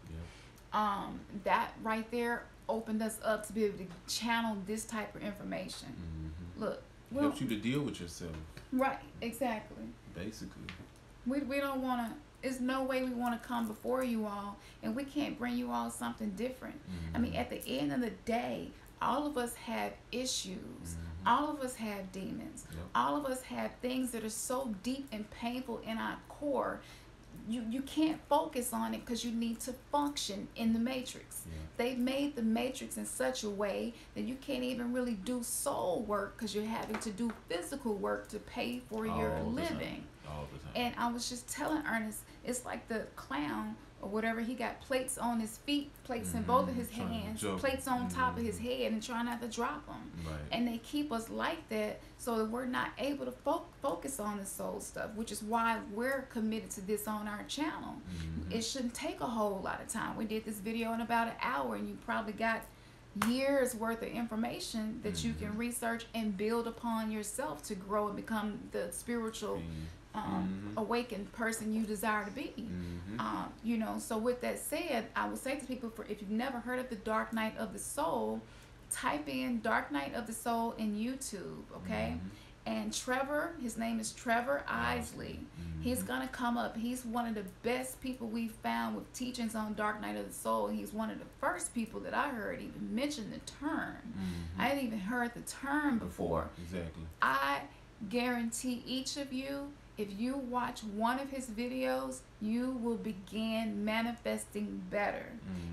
That right there opened us up to be able to channel this type of information. Look, Helps you to deal with yourself, right, exactly. basically. We don't want to. There's no way we want to come before you all, and we can't bring you all something different. I mean, at the end of the day, all of us have issues. All of us have demons. Yep. All of us have things that are so deep and painful in our core. You can't focus on it because you need to function in the matrix. Yeah. They've made the matrix in such a way that you can't even really do soul work because you're having to do physical work to pay for your All the time. living. All the time. And I was just telling Ernest, it's like the clown or whatever, he got plates on his feet, plates in both of his Trying to hands, jump. plates on top of his head, and trying not to drop them. Right. And they keep us like that so that we're not able to focus on the soul stuff, which is why we're committed to this on our channel. It shouldn't take a whole lot of time. We did this video in about an hour, and you probably got years worth of information that you can research and build upon yourself to grow and become the spiritual awakened person you desire to be. You know, so with that said, I would say to people, for if you've never heard of the Dark Night of the Soul, type in Dark Night of the Soul in YouTube, okay? And Trevor, his name is Trevor Isley. He's gonna come up. He's one of the best people we've found with teachings on Dark Night of the Soul. He's one of the first people that I heard even mention the term. I hadn't even heard the term before. Exactly. I guarantee each of you, if you watch one of his videos, you will begin manifesting better.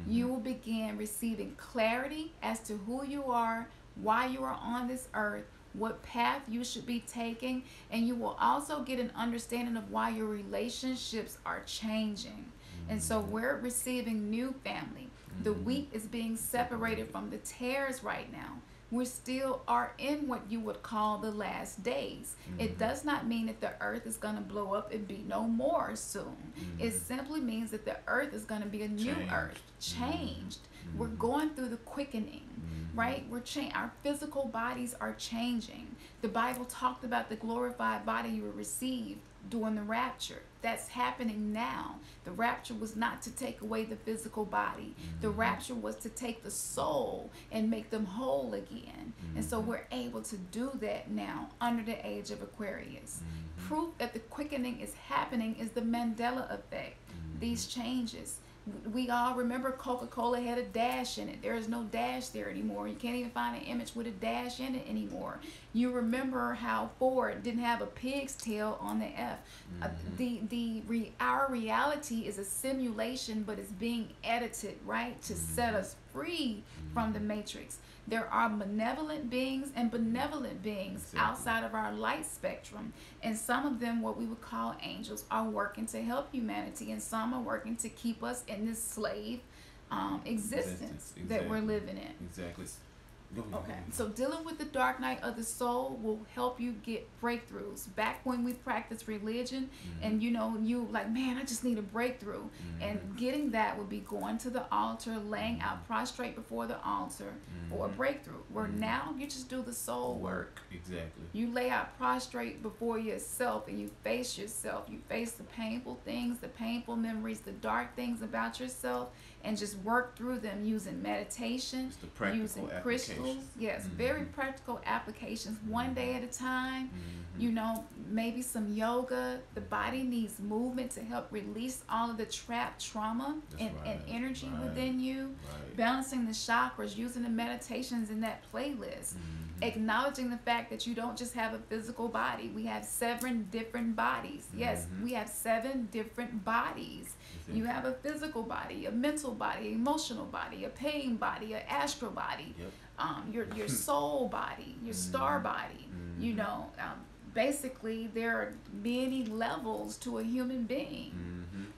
You will begin receiving clarity as to who you are, why you are on this earth, what path you should be taking, and you will also get an understanding of why your relationships are changing. And so we're receiving new family. The wheat is being separated from the tares right now. We still are in what you would call the last days. It does not mean that the earth is going to blow up and be no more soon. It simply means that the earth is going to be a new earth, changed. We're going through the quickening, right? Our physical bodies are changing. The Bible talked about the glorified body you will receive during the rapture. That's happening now. The rapture was not to take away the physical body. The rapture was to take the soul and make them whole again. And so we're able to do that now under the age of Aquarius. Proof that the quickening is happening is the Mandela effect. These changes. We all remember Coca-Cola had a dash in it. There is no dash there anymore. You can't even find an image with a dash in it anymore. You remember how Ford didn't have a pig's tail on the F. Our reality is a simulation, but it's being edited, right, to set us free from the matrix. There are malevolent beings and benevolent beings outside of our light spectrum. And some of them, what we would call angels, are working to help humanity. And some are working to keep us in this slave existence that we're living in. Exactly. Okay, so dealing with the dark night of the soul will help you get breakthroughs. Back when we practiced religion and you like, man, I just need a breakthrough. And getting that would be going to the altar, laying out prostrate before the altar for a breakthrough. Where now you just do the soul work. Exactly. You lay out prostrate before yourself and you face yourself. You face the painful things, the painful memories, the dark things about yourself, and just work through them using meditation, It's the practical using crystals. Yes, very practical applications, one day at a time. Maybe some yoga. The body needs movement to help release all of the trapped trauma and energy within you. Balancing the chakras, using the meditations in that playlist. Acknowledging the fact that you don't just have a physical body. We have 7 different bodies. Yes, we have 7 different bodies. You have a physical body, a mental body, emotional body, a pain body, an astral body, your soul body, your star body. Basically there are many levels to a human being.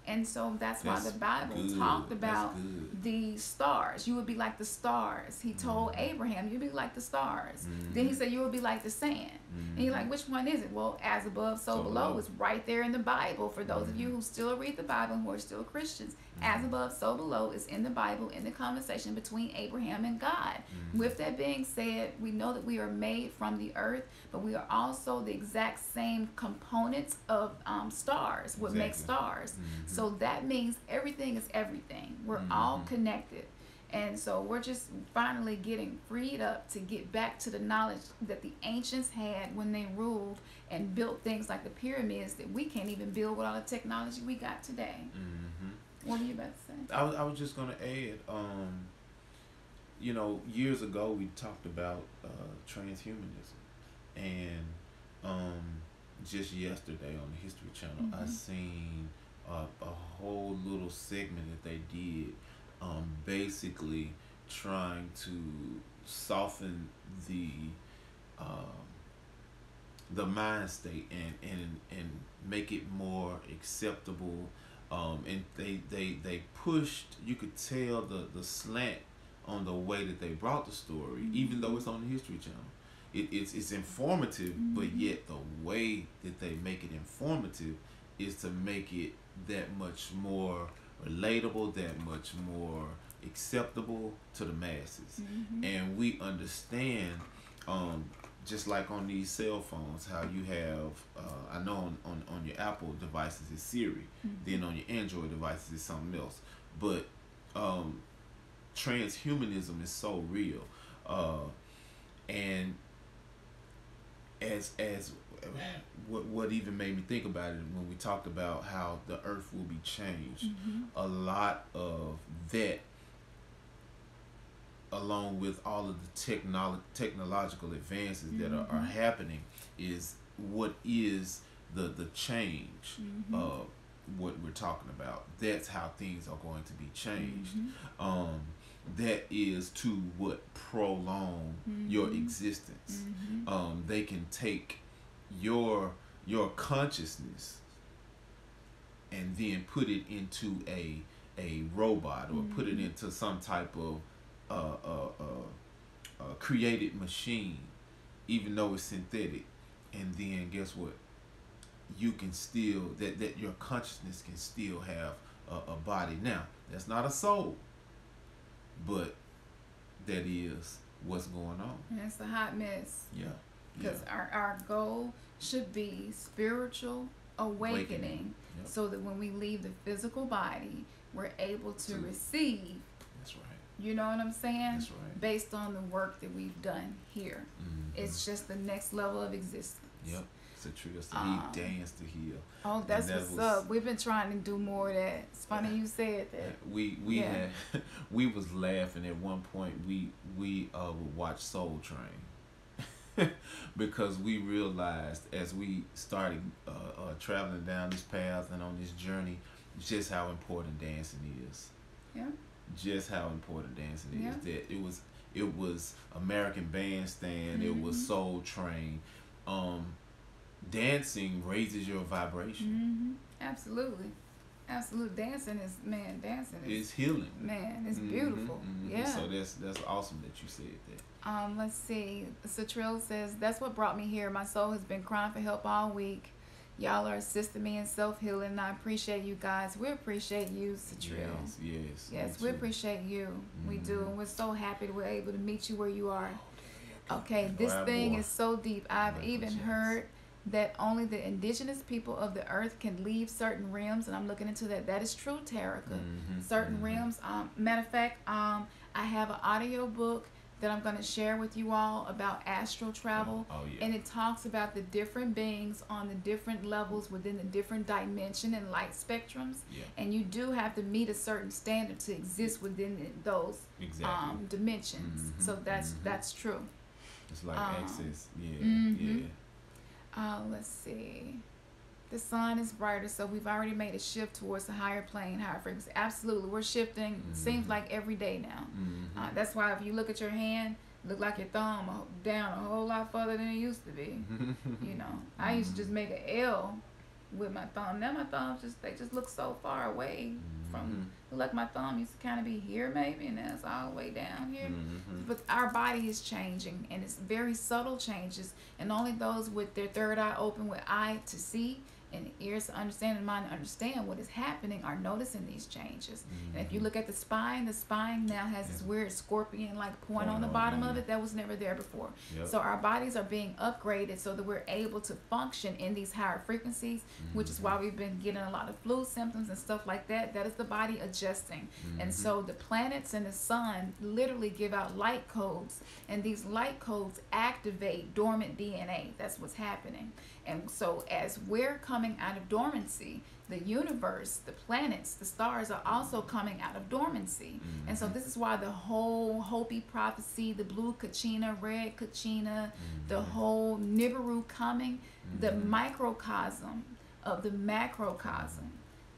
And so that's why the Bible talked about the stars. You would be like the stars. He told Abraham, you'd be like the stars. Then he said you would be like the sand. And you're like, which one is it? Well, as above, so below is right there in the Bible. For those of you who still read the Bible and who are still Christians, as above, so below is in the Bible, in the conversation between Abraham and God. With that being said, we know that we are made from the earth, but we are also the exact same components of stars, what makes stars. So that means everything is everything. We're all connected. And so we're just finally getting freed up to get back to the knowledge that the ancients had when they ruled and built things like the pyramids that we can't even build with all the technology we got today. What were you about to say? I was just going to add, you know, years ago we talked about transhumanism. And just yesterday on the History Channel, I seen a whole little segment that they did, basically trying to soften the mind state and make it more acceptable. And they pushed, you could tell the slant on the way that they brought the story, even though it's on the History Channel. It's informative, but yet the way that they make it informative is to make it that much more relatable, that much more acceptable to the masses. And we understand, just like on these cell phones, how you have, I know on your Apple devices it's Siri, then on your Android devices it's something else. But transhumanism is so real. And as what even made me think about it when we talked about how the earth will be changed, a lot of that, along with all of the technological advances that are happening, is what is the change of what we're talking about. That's how things are going to be changed. That is to what prolong your existence. They can take your consciousness and then put it into a robot, or put it into some type of created machine, even though it's synthetic. And then guess what? You can still, that your consciousness can still have a body. Now, that's not a soul, but that is what's going on. And it's a hot mess. Yeah. Because our goal should be spiritual awakening. Yep. So that when we leave the physical body, we're able to receive. That's right. You know what I'm saying? That's right. Based on the work that we've done here. It's just the next level of existence. Yep. So treat us to he danced to heal. Oh, that's what's up. We've been trying to do more of that. It's funny you said that. We had we was laughing at one point. We would watch Soul Train because we realized as we started traveling down this path and on this journey, just how important dancing is. Yeah. Just how important dancing is. That it was American Bandstand. It was Soul Train. Dancing raises your vibration. Absolutely. Dancing is, dancing is it's healing. Man, it's beautiful. Yeah. So that's awesome that you said that. Let's see. Satrill says, that's what brought me here. My soul has been crying for help all week. Y'all are assisting me in self-healing, and I appreciate you guys. We appreciate you, Satrill. Yes, we appreciate you. We do. And we're so happy that we're able to meet you where you are. Okay, this thing is so deep. I've even heard that only the indigenous people of the earth can leave certain realms, and I'm looking into that. That is true, Tarika. Certain realms. Matter of fact, I have an audio book that I'm going to share with you all about astral travel. And it talks about the different beings on the different levels within the different dimension and light spectrums. And you do have to meet a certain standard to exist within those dimensions. So that's true. It's like access. Let's see. The sun is brighter, so we've already made a shift towards a higher plane, higher frequency. Absolutely, we're shifting. Seems like every day now. That's why if you look at your hand, look like your thumb down a whole lot further than it used to be. You know, I used to just make an L with my thumb. Now my thumbs they just look so far away from, like my thumb used to kind of be here maybe, and now it's all the way down here. But our body is changing, and it's very subtle changes, and only those with their third eye open, with eye to see and ears to understand and mind to understand what is happening, are noticing these changes. And if you look at the spine now has this weird scorpion like point on the bottom of it that was never there before. So our bodies are being upgraded so that we're able to function in these higher frequencies, which is why we've been getting a lot of flu symptoms and stuff like that. That is the body adjusting. And so the planets and the sun literally give out light codes, and these light codes activate dormant DNA. That's what's happening. And so as we're coming out of dormancy, the universe, the planets, the stars are also coming out of dormancy. And so this is why the whole Hopi prophecy, the blue Kachina, red Kachina, the whole Nibiru coming, the microcosm of the macrocosm,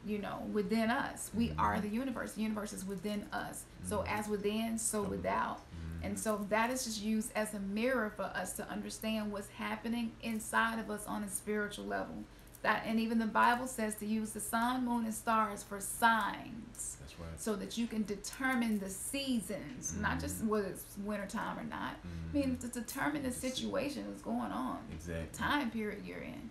you know, within us. We are the universe. The universe is within us. So as within, so without. And so that is just used as a mirror for us to understand what's happening inside of us on a spiritual level. That, and even the Bible says to use the sun, moon, and stars for signs. That's right. So that you can determine the seasons, not just whether it's wintertime or not. I mean, to determine the situation that's going on. Exactly. Time period you're in.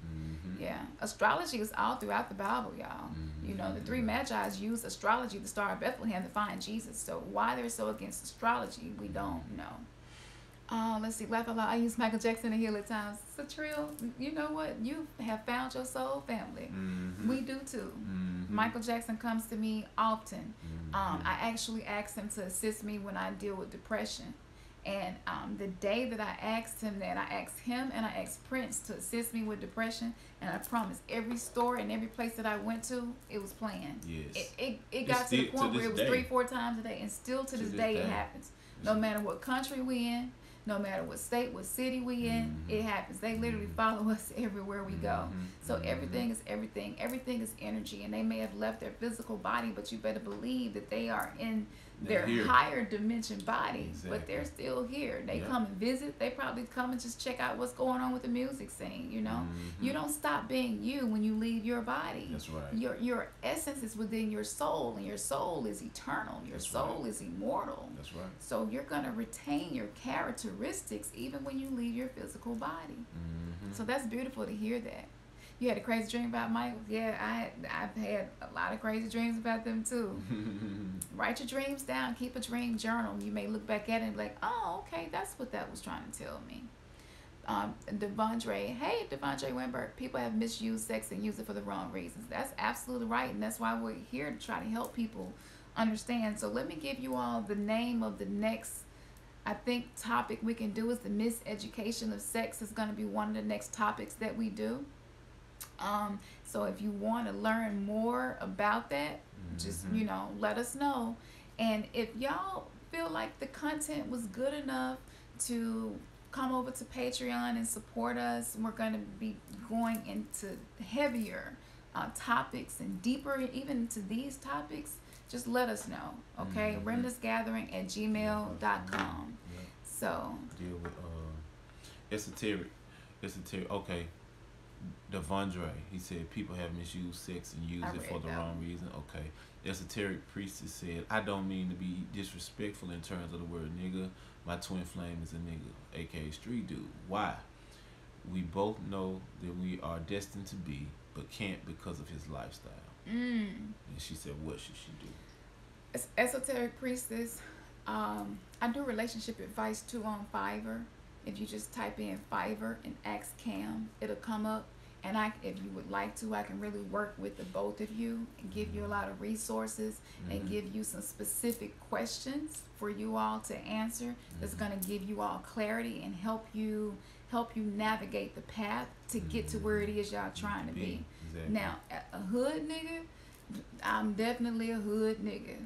Yeah. Astrology is all throughout the Bible, y'all. You know, the three Magi's used astrology, the Star of Bethlehem, to find Jesus. So why they're so against astrology, we don't know. Let's see. Laugh a lot. I use Michael Jackson to heal at times. It's a trill. You know what? You have found your soul family. We do too. Michael Jackson comes to me often. I actually asked him to assist me when I deal with depression. And the day that I asked him that, I asked him and I asked Prince to assist me with depression. And I promise, every store and every place that I went to, it was playing. Yes. It got to the point where it was 3-4 times a day. And still to this day it happens. No matter what country we in, no matter what state, what city we in, it happens. They literally follow us everywhere we go. So everything is everything. Everything is energy. And they may have left their physical body, but you better believe that they are in their higher dimension body, but they're still here. They come and visit. They probably come and just check out what's going on with the music scene, you know. You don't stop being you when you leave your body. That's right. Your essence is within your soul, and your soul is eternal. Your soul is immortal. That's right. So you're going to retain your characteristics even when you leave your physical body. So that's beautiful to hear that. You had a crazy dream about Michael? Yeah, I've had a lot of crazy dreams about them too. Write your dreams down. Keep a dream journal. You may look back at it and be like, oh, okay, that's what that was trying to tell me. Devondre, hey, Devondre Winberg, people have misused sex and used it for the wrong reasons. That's absolutely right, and that's why we're here to try to help people understand. So let me give you all the name of the next, I think, topic we can do is the miseducation of sex is going to be one of the next topics that we do. So if you want to learn more about that, just, you know, let us know. And if y'all feel like the content was good enough to come over to Patreon and support us, we're going to be going into heavier topics and deeper even into these topics. Just let us know, okay? remnantsgathering@gmail.com. So deal with esoteric. Okay. Devondre, he said people have misused sex and used it for the wrong reason. Okay. Esoteric priestess said, I don't mean to be disrespectful in terms of the word nigga. My twin flame is a nigga, aka street dude. Why? We both know that we are destined to be, but can't because of his lifestyle. And she said, what should she do? Esoteric priestess, I do relationship advice too on Fiverr. If you just type in Fiverr and ask Cam, it'll come up. And if you would like to, I can really work with the both of you and give you a lot of resources and give you some specific questions for you all to answer that's going to give you all clarity and help you navigate the path to get to where it is y'all trying to be. Exactly. Now, a hood nigga, I'm definitely a hood nigga.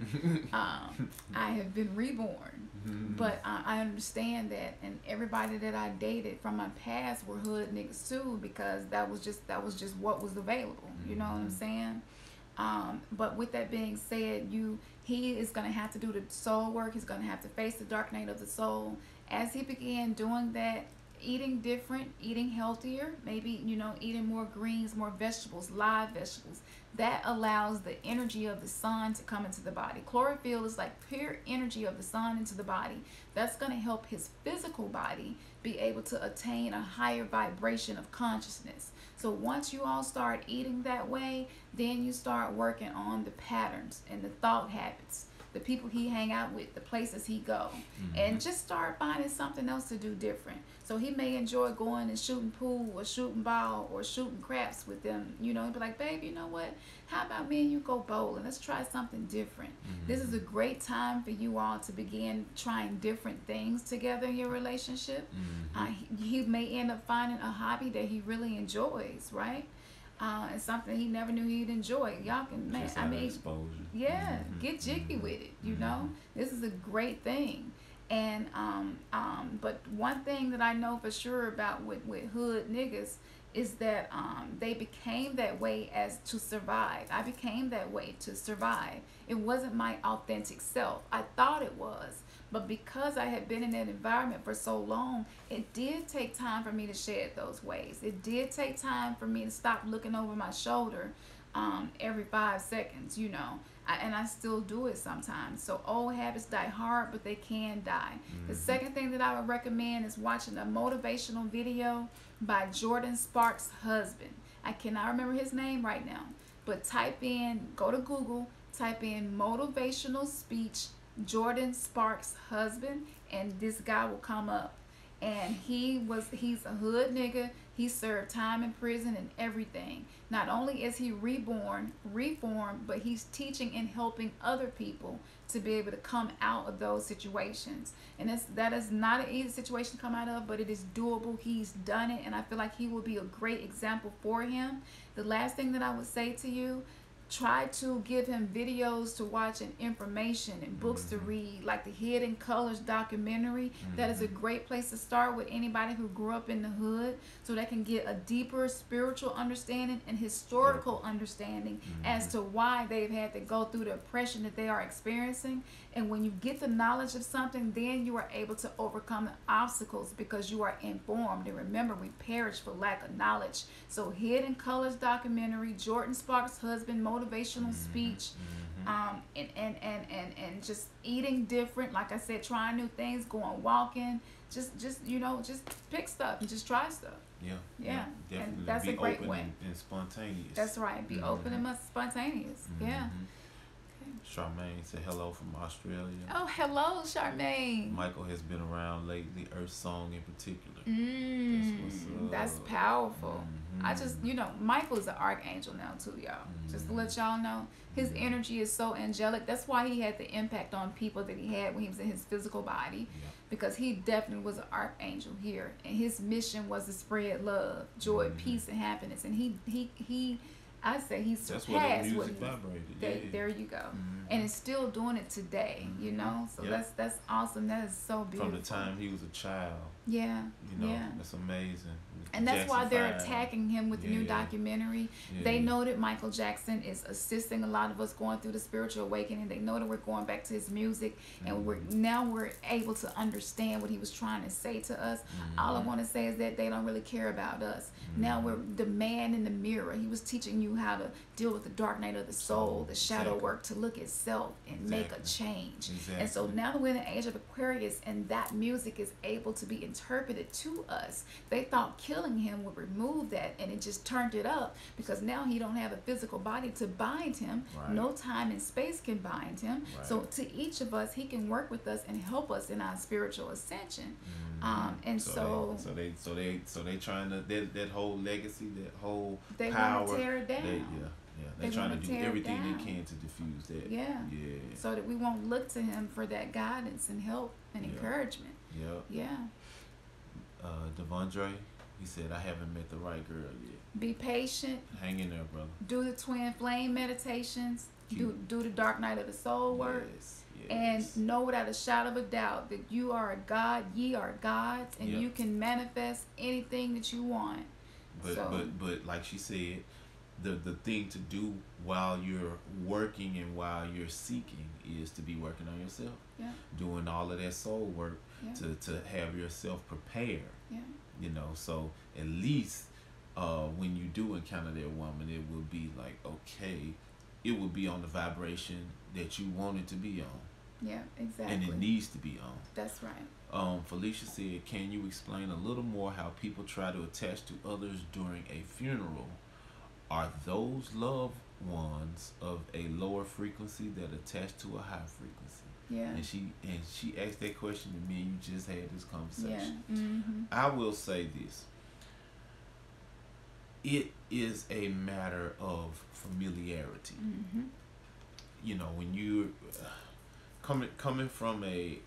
I have been reborn. But I understand that, and everybody that I dated from my past were hood niggas too, because that was just what was available. You know what I'm saying? But with that being said, he is gonna have to do the soul work. He's gonna have to face the dark night of the soul. As he began doing that, eating different, eating healthier, maybe, eating more greens, more vegetables, live vegetables, that allows the energy of the sun to come into the body. Chlorophyll is like pure energy of the sun into the body. That's going to help his physical body be able to attain a higher vibration of consciousness. So once you all start eating that way, then you start working on the patterns and the thought habits, the people he hang out with, the places he go, and just start finding something else to do different. So he may enjoy going and shooting pool or shooting ball or shooting craps with them, and be like, babe, you know what? How about me and you go bowling? Let's try something different. This is a great time for you all to begin trying different things together in your relationship. He may end up finding a hobby that he really enjoys, right? And something he never knew he'd enjoy. Y'all can, man, exposure. Yeah, get jiggy with it. This is a great thing. And but one thing that I know for sure about with hood niggas is that they became that way as to survive. I became that way to survive. It wasn't my authentic self. I thought it was. But because I had been in that environment for so long, it did take time for me to shed those ways. It did take time for me to stop looking over my shoulder every 5 seconds, and I still do it sometimes. So old habits die hard, but they can die. The second thing that I would recommend is watching a motivational video by Jordan Sparks' husband. I cannot remember his name right now, but go to Google, type in motivational speech Jordan Sparks' husband, and this guy will come up. And he's a hood nigga. He served time in prison and everything. Not only is he reformed, but he's teaching and helping other people to be able to come out of those situations. And that is not an easy situation to come out of, but it is doable. He's done it, and I feel like he will be a great example for him. The last thing that I would say to you, try to give him videos to watch and information and books to read, like the Hidden Colors documentary. That is a great place to start with anybody who grew up in the hood, so they can get a deeper spiritual understanding and historical understanding as to why they've had to go through the oppression that they are experiencing. And when you get the knowledge of something, then you are able to overcome the obstacles because you are informed. And remember, we perish for lack of knowledge. So Hidden Colors documentary, Jordan Sparks' husband, motivational speech, and just eating different. Like I said, trying new things, going walking, just pick stuff and just try stuff. Yeah, Definitely. And that's be a great open way. And spontaneous. That's right. Be open and spontaneous. Yeah. Charmaine said hello from Australia. Oh, hello, Charmaine. Michael has been around lately, Earth Song in particular. That's powerful. I just, Michael is an archangel now too, y'all. Just to let y'all know, his energy is so angelic. That's why he had the impact on people that he had when he was in his physical body, because he definitely was an archangel here, and his mission was to spread love, joy, peace, and happiness. And he I say he surpassed what the music vibrated. There you go. And it's still doing it today, So that's awesome. That is so beautiful. From the time he was a child. Yeah. That's amazing. And that's why they're attacking him with the new documentary. They know that Michael Jackson is assisting a lot of us going through the spiritual awakening. They know that we're going back to his music, and we're able to understand what he was trying to say to us. All I want to say is that they don't really care about us. Now we're the man in the mirror. He was teaching you how to deal with the dark night of the soul, the shadow work, to look at self and make a change. And so now that we're in the age of Aquarius, and that music is able to be interpreted to us, they thought killing him would remove that, and it just turned it up, because now he don't have a physical body to bind him. No time and space can bind him. So to each of us, he can work with us and help us in our spiritual ascension. And so they trying to that whole legacy, that whole they power, want to tear it down. They're trying to do everything they can to diffuse that. Yeah. So that we won't look to him for that guidance and help and encouragement. Yeah. Devondre, he said, I haven't met the right girl yet. Be patient. Hang in there, brother. Do the twin flame meditations. Do the dark night of the soul work. And know without a shadow of a doubt that you are a God, ye are gods, and you can manifest anything that you want. But like she said, the thing to do while you're working and while you're seeking is to be working on yourself, Yeah. doing all of that soul work Yeah. to have yourself prepared. Yeah. You know, so at least when you do encounter that woman, it will be like, okay, it will be on the vibration that you want it to be on, Yeah. Exactly. and it needs to be on. That's right. Felicia said, can you explain a little more how people try to attach to others during a funeral? Are those loved ones of a lower frequency that attach to a high frequency? Yeah. And she asked that question to me, and you just had this conversation. Yeah. Mm-hmm. I will say this. It is a matter of familiarity. Mm-hmm. You know, when you're coming from a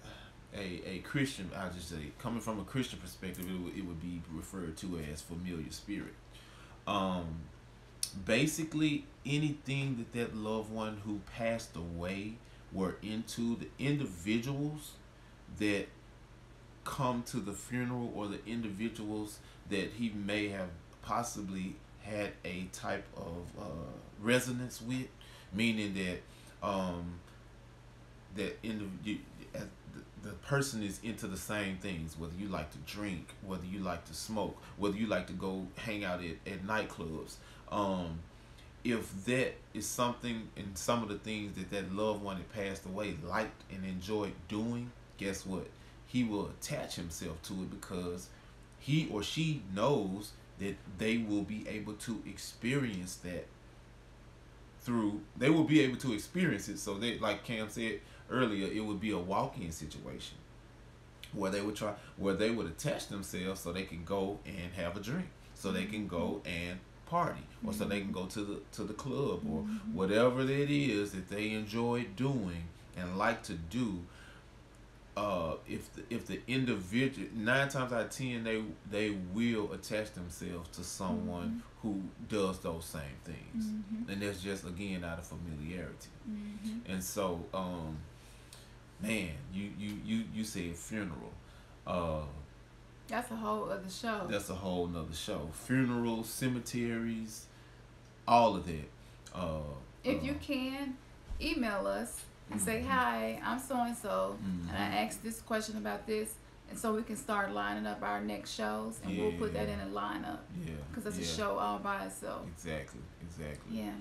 Christian, I just say, coming from a Christian perspective, it would be referred to as familiar spirit. Basically, anything that loved one who passed away were into, the individuals that come to the funeral, or the individuals that he may have possibly had a type of resonance with, meaning that the person is into the same things, whether you like to drink, whether you like to smoke, whether you like to go hang out at nightclubs. If that is something, and some of the things that loved one that passed away liked and enjoyed doing, guess what? He will attach himself to it, because he or she knows that they will be able to experience that they will be able to experience it. So they, like Cam said earlier, it would be a walk-in situation where they would attach themselves so they can go and have a drink, so they can go and party, or so they can go to the club, or whatever it is that they enjoy doing and like to do. If the individual, 9 times out of 10, they will attach themselves to someone who does those same things, and that's just, again, out of familiarity. And so, man, you said funeral. That's a whole other show. That's a whole nother show. Funerals, cemeteries, all of that. If you can, email us and say, hi, I'm so-and-so, and I asked this question about this, and so we can start lining up our next shows, and we'll put that in a lineup. Yeah. Because it's a show all by itself. Exactly. Yeah.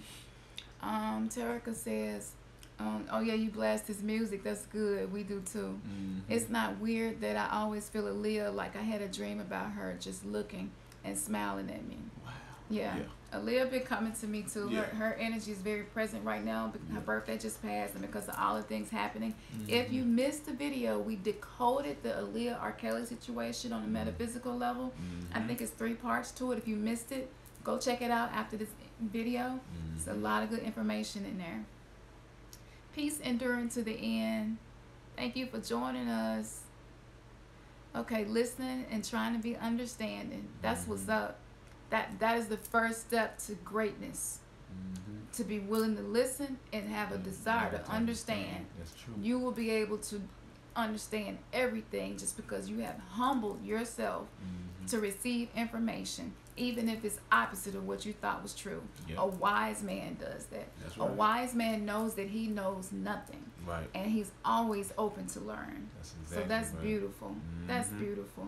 Terica says, oh yeah, you blast his music. That's good. We do too. It's not weird that I always feel Aaliyah like I had a dream about her just looking and smiling at me. Wow. Yeah. Aaliyah been coming to me too. Yeah. Her energy is very present right now. Her birthday just passed, and because of all the things happening. If you missed the video, we decoded the Aaliyah R. Kelly situation on a metaphysical level. I think it's 3 parts to it. If you missed it, go check it out after this video. There's a lot of good information in there. Peace enduring to the end. Thank you for joining us. Okay, listening and trying to be understanding. That's what's up. That is the first step to greatness. To be willing to listen and have a desire to understand. That's true. You will be able to understand everything just because you have humbled yourself to receive information, even if it's opposite of what you thought was true. Yep. A wise man does that. That's A right. wise man knows that he knows nothing. Right. And he's always open to learn. That's So exactly that's right. beautiful. That's beautiful.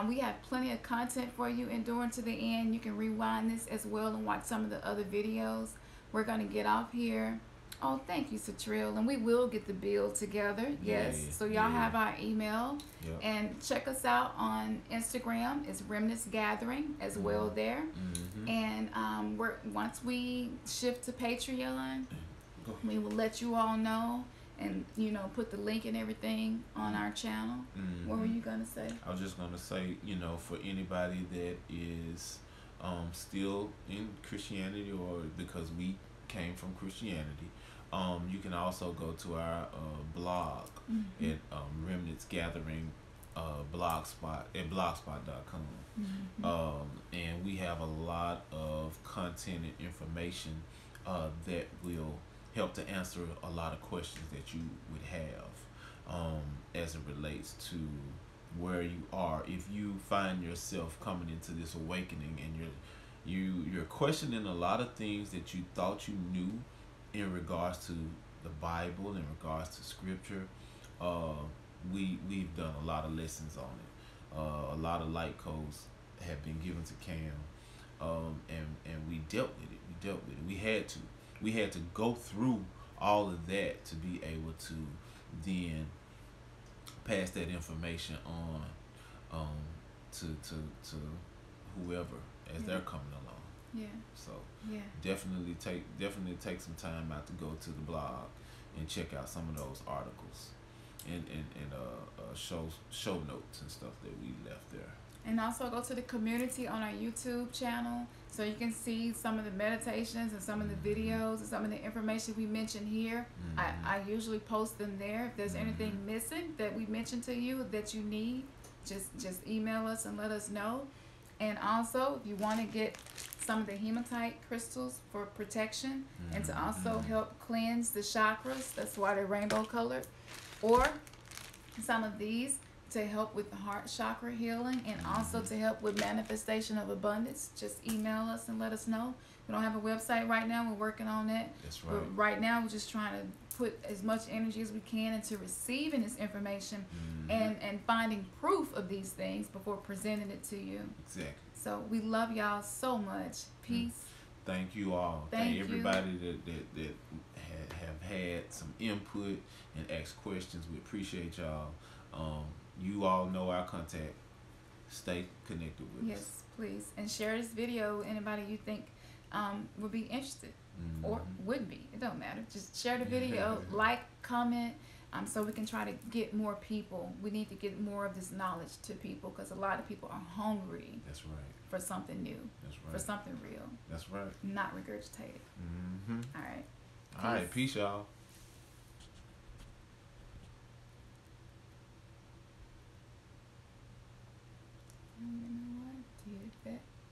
We have plenty of content for you enduring to the end. You can rewind this as well and watch some of the other videos. We're going to get off here. Oh, thank you, Satrill. And we will get the bill together. Yes. Yeah, So y'all have our email. Yep. And check us out on Instagram. It's Remnants Gathering as well there. And once we shift to Patreon, we will let you all know, and put the link and everything on our channel. What were you gonna say? I was just gonna say, for anybody that is still in Christianity, or because we came from Christianity, you can also go to our blog at Remnants Gathering blogspot at blogspot.com. And we have a lot of content and information that will help to answer a lot of questions that you would have as it relates to where you are. If you find yourself coming into this awakening and You're questioning a lot of things that you thought you knew in regards to the Bible, in regards to Scripture. Uh, we've done a lot of lessons on it. A lot of light codes have been given to Cam, and we dealt with it. We dealt with it. We had to go through all of that to be able to then pass that information on, to whoever as Yeah. they're coming along. Yeah. So Yeah. definitely take some time out to go to the blog and check out some of those articles and show notes and stuff that we left there. And also go to the community on our YouTube channel so you can see some of the meditations and some of the videos and some of the information we mentioned here. I usually post them there. If there's anything missing that we mentioned to you that you need, just email us and let us know. And also, if you want to get some of the hematite crystals for protection and to also help cleanse the chakras, that's why they're rainbow colored, or some of these to help with the heart chakra healing and also to help with manifestation of abundance, just email us and let us know. We don't have a website right now. We're working on that. That's right. But right now, we're just trying to put as much energy as we can into receiving this information and finding proof of these things before presenting it to you. Exactly. So we love y'all so much. Peace. Thank you all. Thank you. Everybody that have had some input and asked questions. We appreciate y'all. You all know our contact. Stay connected with us. Yes, please. And share this video with anybody you think would be interested or wouldn't be. It don't matter. Just share the video, like, comment, so we can try to get more people. We need to get more of this knowledge to people because a lot of people are hungry. That's right. For something new. That's right. For something real. That's right. Not regurgitated. All right. All right. Peace, y'all. Mm-hmm.